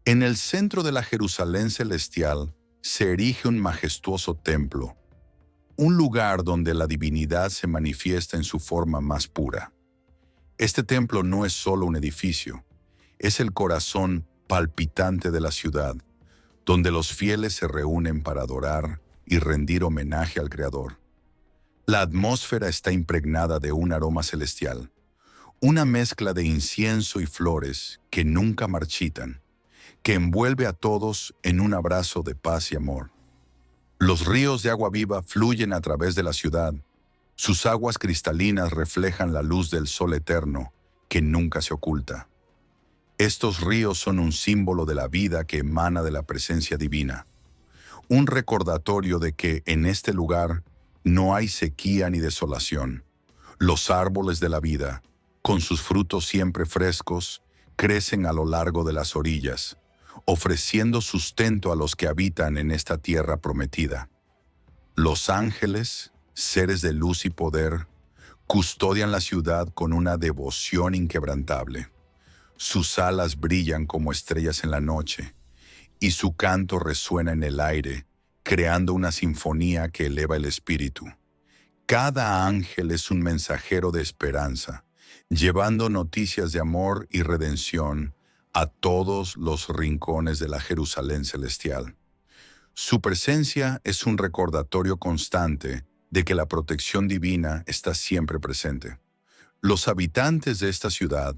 [SPEAKER 1] En el centro de la Jerusalén celestial se erige un majestuoso templo, un lugar donde la divinidad se manifiesta en su forma más pura. Este templo no es solo un edificio, es el corazón palpitante de la ciudad, donde los fieles se reúnen para adorar y rendir homenaje al Creador. La atmósfera está impregnada de un aroma celestial, una mezcla de incienso y flores que nunca marchitan, que envuelve a todos en un abrazo de paz y amor. Los ríos de agua viva fluyen a través de la ciudad. Sus aguas cristalinas reflejan la luz del sol eterno, que nunca se oculta. Estos ríos son un símbolo de la vida que emana de la presencia divina, un recordatorio de que en este lugar no hay sequía ni desolación. Los árboles de la vida, con sus frutos siempre frescos, crecen a lo largo de las orillas, ofreciendo sustento a los que habitan en esta tierra prometida. Los ángeles, seres de luz y poder, custodian la ciudad con una devoción inquebrantable. Sus alas brillan como estrellas en la noche, y su canto resuena en el aire, creando una sinfonía que eleva el espíritu. Cada ángel es un mensajero de esperanza, llevando noticias de amor y redención a todos los rincones de la Jerusalén celestial. Su presencia es un recordatorio constante de que la protección divina está siempre presente. Los habitantes de esta ciudad,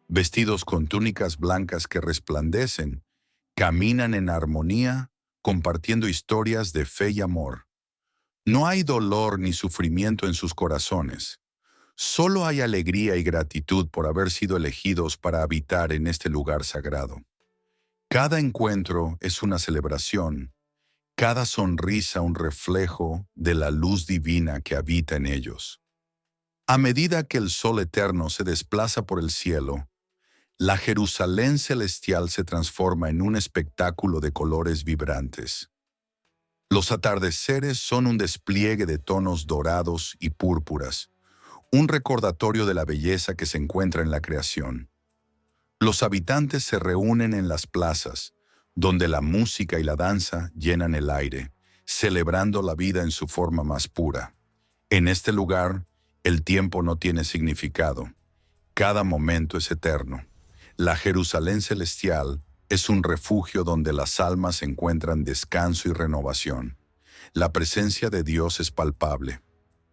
[SPEAKER 1] vestidos con túnicas blancas que resplandecen, caminan en armonía, compartiendo historias de fe y amor. No hay dolor ni sufrimiento en sus corazones. Solo hay alegría y gratitud por haber sido elegidos para habitar en este lugar sagrado. Cada encuentro es una celebración, cada sonrisa un reflejo de la luz divina que habita en ellos. A medida que el sol eterno se desplaza por el cielo, la Jerusalén celestial se transforma en un espectáculo de colores vibrantes. Los atardeceres son un despliegue de tonos dorados y púrpuras, un recordatorio de la belleza que se encuentra en la creación. Los habitantes se reúnen en las plazas, donde la música y la danza llenan el aire, celebrando la vida en su forma más pura. En este lugar, el tiempo no tiene significado. Cada momento es eterno. La Jerusalén celestial es un refugio donde las almas encuentran descanso y renovación. La presencia de Dios es palpable,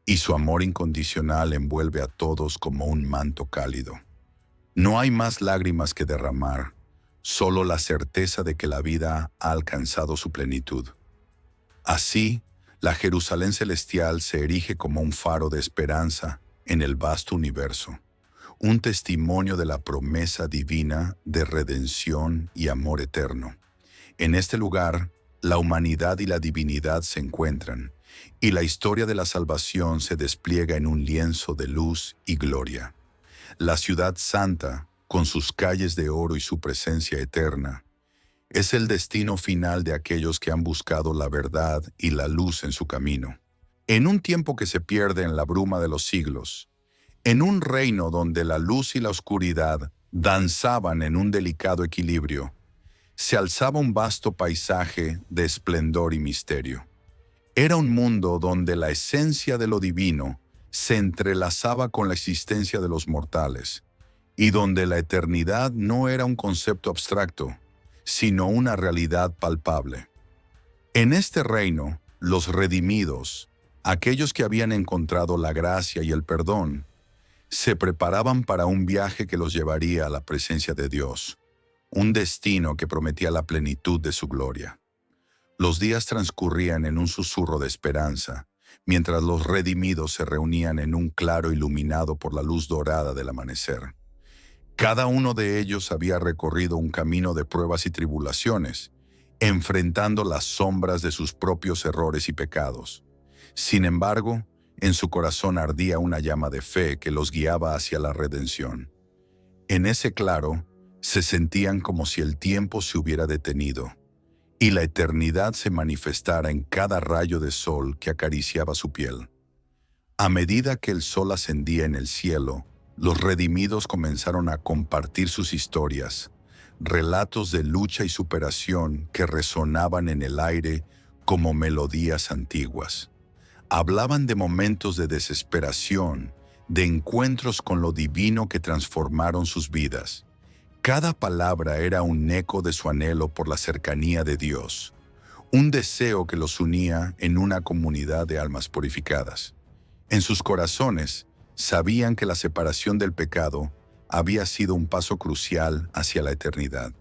[SPEAKER 1] y su amor incondicional envuelve a todos como un manto cálido. No hay más lágrimas que derramar, solo la certeza de que la vida ha alcanzado su plenitud. Así, la Jerusalén celestial se erige como un faro de esperanza en el vasto universo, un testimonio de la promesa divina de redención y amor eterno. En este lugar, la humanidad y la divinidad se encuentran, y la historia de la salvación se despliega en un lienzo de luz y gloria. La ciudad santa, con sus calles de oro y su presencia eterna, es el destino final de aquellos que han buscado la verdad y la luz en su camino. En un tiempo que se pierde en la bruma de los siglos, en un reino donde la luz y la oscuridad danzaban en un delicado equilibrio, se alzaba un vasto paisaje de esplendor y misterio. Era un mundo donde la esencia de lo divino se entrelazaba con la existencia de los mortales, y donde la eternidad no era un concepto abstracto, sino una realidad palpable. En este reino, los redimidos, aquellos que habían encontrado la gracia y el perdón, se preparaban para un viaje que los llevaría a la presencia de Dios, un destino que prometía la plenitud de su gloria. Los días transcurrían en un susurro de esperanza, mientras los redimidos se reunían en un claro iluminado por la luz dorada del amanecer. Cada uno de ellos había recorrido un camino de pruebas y tribulaciones, enfrentando las sombras de sus propios errores y pecados. Sin embargo, en su corazón ardía una llama de fe que los guiaba hacia la redención. En ese claro, se sentían como si el tiempo se hubiera detenido, y la eternidad se manifestara en cada rayo de sol que acariciaba su piel. A medida que el sol ascendía en el cielo, los redimidos comenzaron a compartir sus historias, relatos de lucha y superación que resonaban en el aire como melodías antiguas. Hablaban de momentos de desesperación, de encuentros con lo divino que transformaron sus vidas. Cada palabra era un eco de su anhelo por la cercanía de Dios, un deseo que los unía en una comunidad de almas purificadas. En sus corazones, sabían que la separación del pecado había sido un paso crucial hacia la eternidad.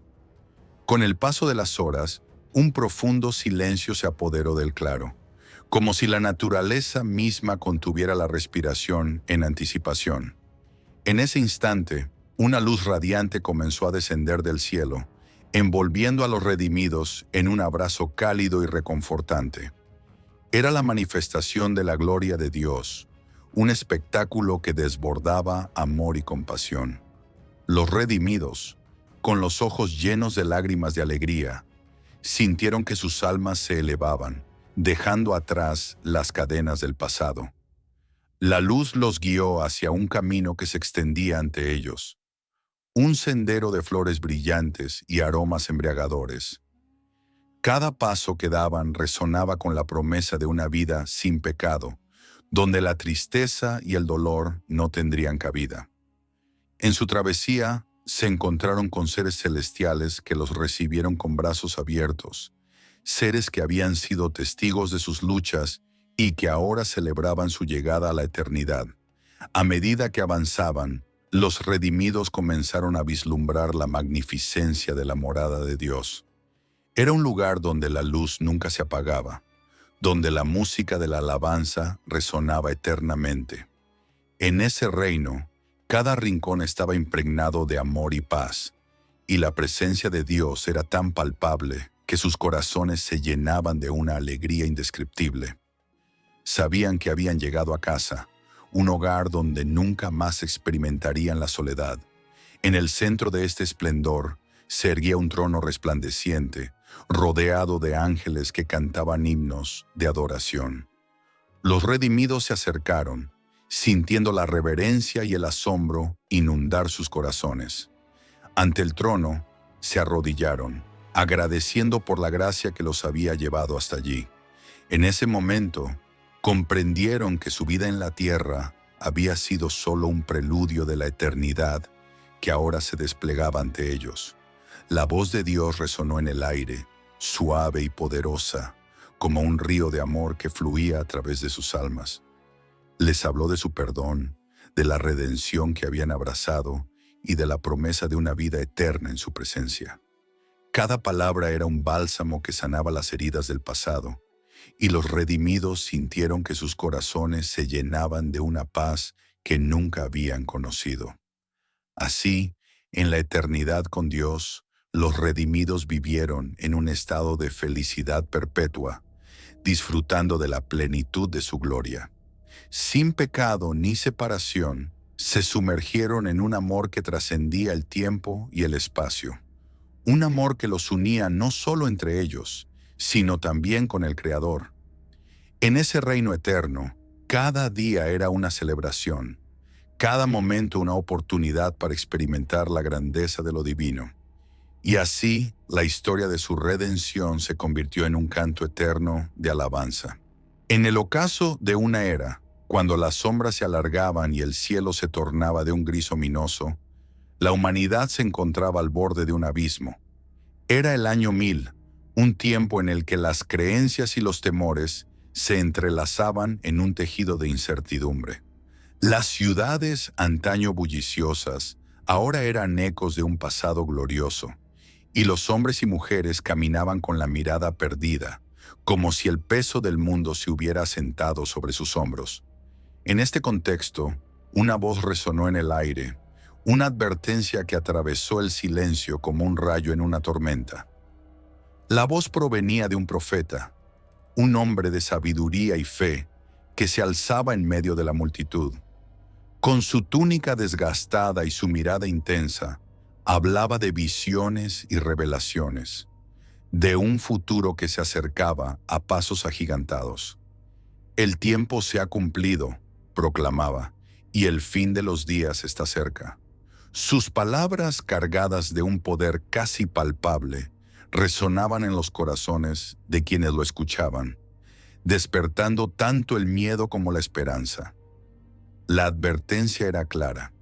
[SPEAKER 1] Con el paso de las horas, un profundo silencio se apoderó del claro, como si la naturaleza misma contuviera la respiración en anticipación. En ese instante, una luz radiante comenzó a descender del cielo, envolviendo a los redimidos en un abrazo cálido y reconfortante. Era la manifestación de la gloria de Dios, un espectáculo que desbordaba amor y compasión. Los redimidos, con los ojos llenos de lágrimas de alegría, sintieron que sus almas se elevaban, dejando atrás las cadenas del pasado. La luz los guió hacia un camino que se extendía ante ellos, un sendero de flores brillantes y aromas embriagadores. Cada paso que daban resonaba con la promesa de una vida sin pecado, donde la tristeza y el dolor no tendrían cabida. En su travesía, se encontraron con seres celestiales que los recibieron con brazos abiertos, seres que habían sido testigos de sus luchas y que ahora celebraban su llegada a la eternidad. A medida que avanzaban, los redimidos comenzaron a vislumbrar la magnificencia de la morada de Dios. Era un lugar donde la luz nunca se apagaba, donde la música de la alabanza resonaba eternamente. En ese reino, cada rincón estaba impregnado de amor y paz, y la presencia de Dios era tan palpable que sus corazones se llenaban de una alegría indescriptible. Sabían que habían llegado a casa, un hogar donde nunca más experimentarían la soledad. En el centro de este esplendor se erguía un trono resplandeciente, rodeado de ángeles que cantaban himnos de adoración. Los redimidos se acercaron, sintiendo la reverencia y el asombro inundar sus corazones. Ante el trono, se arrodillaron, agradeciendo por la gracia que los había llevado hasta allí. En ese momento, comprendieron que su vida en la tierra había sido solo un preludio de la eternidad que ahora se desplegaba ante ellos. La voz de Dios resonó en el aire, suave y poderosa, como un río de amor que fluía a través de sus almas. Les habló de su perdón, de la redención que habían abrazado y de la promesa de una vida eterna en su presencia. Cada palabra era un bálsamo que sanaba las heridas del pasado, y los redimidos sintieron que sus corazones se llenaban de una paz que nunca habían conocido. Así, en la eternidad con Dios, los redimidos vivieron en un estado de felicidad perpetua, disfrutando de la plenitud de su gloria. Sin pecado ni separación, se sumergieron en un amor que trascendía el tiempo y el espacio. Un amor que los unía no solo entre ellos, sino también con el Creador. En ese reino eterno, cada día era una celebración, cada momento una oportunidad para experimentar la grandeza de lo divino. Y así, la historia de su redención se convirtió en un canto eterno de alabanza. En el ocaso de una era, cuando las sombras se alargaban y el cielo se tornaba de un gris ominoso, la humanidad se encontraba al borde de un abismo. Era el año 1000, un tiempo en el que las creencias y los temores se entrelazaban en un tejido de incertidumbre. Las ciudades, antaño bulliciosas, ahora eran ecos de un pasado glorioso, y los hombres y mujeres caminaban con la mirada perdida, como si el peso del mundo se hubiera asentado sobre sus hombros. En este contexto, una voz resonó en el aire, una advertencia que atravesó el silencio como un rayo en una tormenta. La voz provenía de un profeta, un hombre de sabiduría y fe, que se alzaba en medio de la multitud. Con su túnica desgastada y su mirada intensa, hablaba de visiones y revelaciones. de un futuro que se acercaba a pasos agigantados. El tiempo se ha cumplido, proclamaba, y el fin de los días está cerca. Sus palabras, cargadas de un poder casi palpable, resonaban en los corazones de quienes lo escuchaban, despertando tanto el miedo como la esperanza. La advertencia era clara.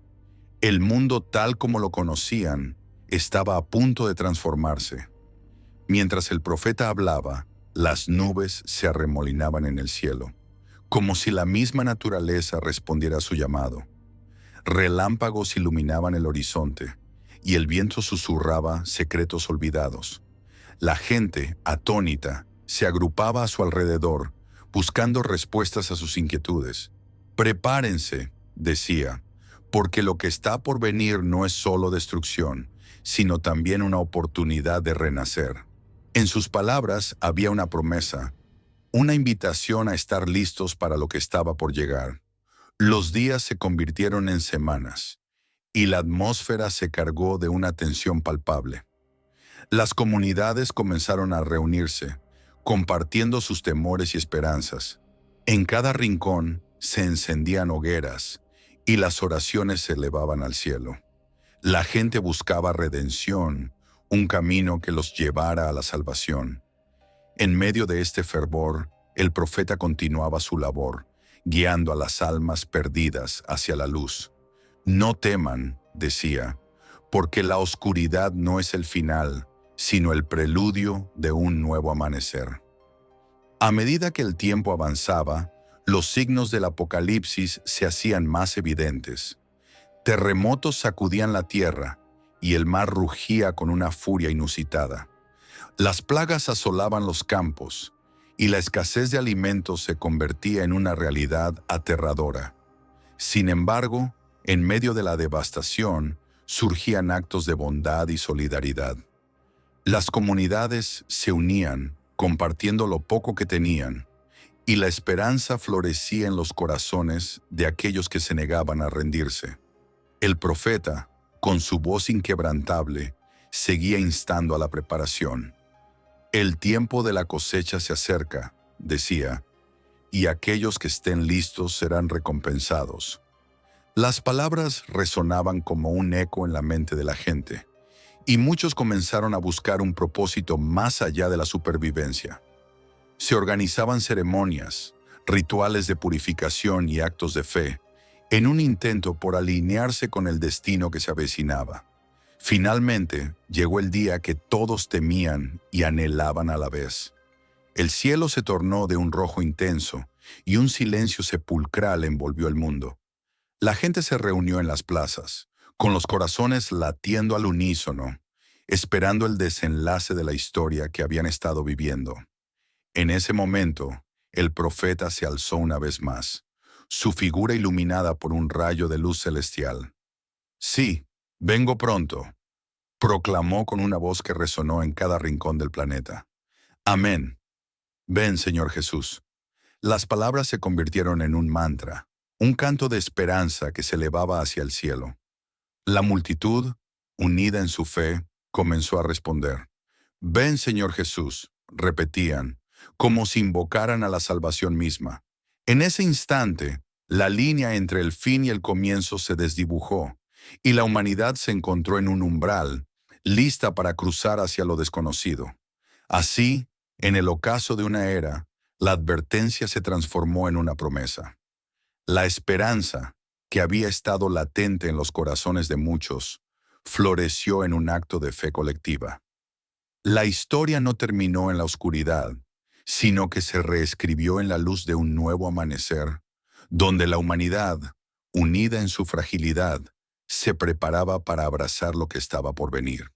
[SPEAKER 1] El mundo tal como lo conocían estaba a punto de transformarse. Mientras el profeta hablaba, las nubes se arremolinaban en el cielo, como si la misma naturaleza respondiera a su llamado. Relámpagos iluminaban el horizonte, y el viento susurraba secretos olvidados. La gente, atónita, se agrupaba a su alrededor, buscando respuestas a sus inquietudes. «Prepárense», decía, «porque lo que está por venir no es solo destrucción, sino también una oportunidad de renacer». En sus palabras había una promesa, una invitación a estar listos para lo que estaba por llegar. Los días se convirtieron en semanas, y la atmósfera se cargó de una tensión palpable. Las comunidades comenzaron a reunirse, compartiendo sus temores y esperanzas. En cada rincón se encendían hogueras, y las oraciones se elevaban al cielo. La gente buscaba redención, un camino que los llevara a la salvación. En medio de este fervor, el profeta continuaba su labor, guiando a las almas perdidas hacia la luz. «No teman», decía, «porque la oscuridad no es el final, sino el preludio de un nuevo amanecer». A medida que el tiempo avanzaba, los signos del Apocalipsis se hacían más evidentes. Terremotos sacudían la tierra, y el mar rugía con una furia inusitada. Las plagas asolaban los campos, y la escasez de alimentos se convertía en una realidad aterradora. Sin embargo, en medio de la devastación, surgían actos de bondad y solidaridad. Las comunidades se unían, compartiendo lo poco que tenían, y la esperanza florecía en los corazones de aquellos que se negaban a rendirse. El profeta, con su voz inquebrantable, seguía instando a la preparación. «El tiempo de la cosecha se acerca», decía, «y aquellos que estén listos serán recompensados». Las palabras resonaban como un eco en la mente de la gente, y muchos comenzaron a buscar un propósito más allá de la supervivencia. Se organizaban ceremonias, rituales de purificación y actos de fe, en un intento por alinearse con el destino que se avecinaba. Finalmente, llegó el día que todos temían y anhelaban a la vez. El cielo se tornó de un rojo intenso y un silencio sepulcral envolvió el mundo. La gente se reunió en las plazas, con los corazones latiendo al unísono, esperando el desenlace de la historia que habían estado viviendo. En ese momento, el profeta se alzó una vez más, su figura iluminada por un rayo de luz celestial. «Sí, vengo pronto», proclamó con una voz que resonó en cada rincón del planeta. «Amén. Ven, Señor Jesús». Las palabras se convirtieron en un mantra, un canto de esperanza que se elevaba hacia el cielo. La multitud, unida en su fe, comenzó a responder. «Ven, Señor Jesús», repetían, como si invocaran a la salvación misma. En ese instante, la línea entre el fin y el comienzo se desdibujó, y la humanidad se encontró en un umbral, lista para cruzar hacia lo desconocido. Así, en el ocaso de una era, la advertencia se transformó en una promesa. La esperanza, que había estado latente en los corazones de muchos, floreció en un acto de fe colectiva. La historia no terminó en la oscuridad, sino que se reescribió en la luz de un nuevo amanecer, donde la humanidad, unida en su fragilidad, se preparaba para abrazar lo que estaba por venir.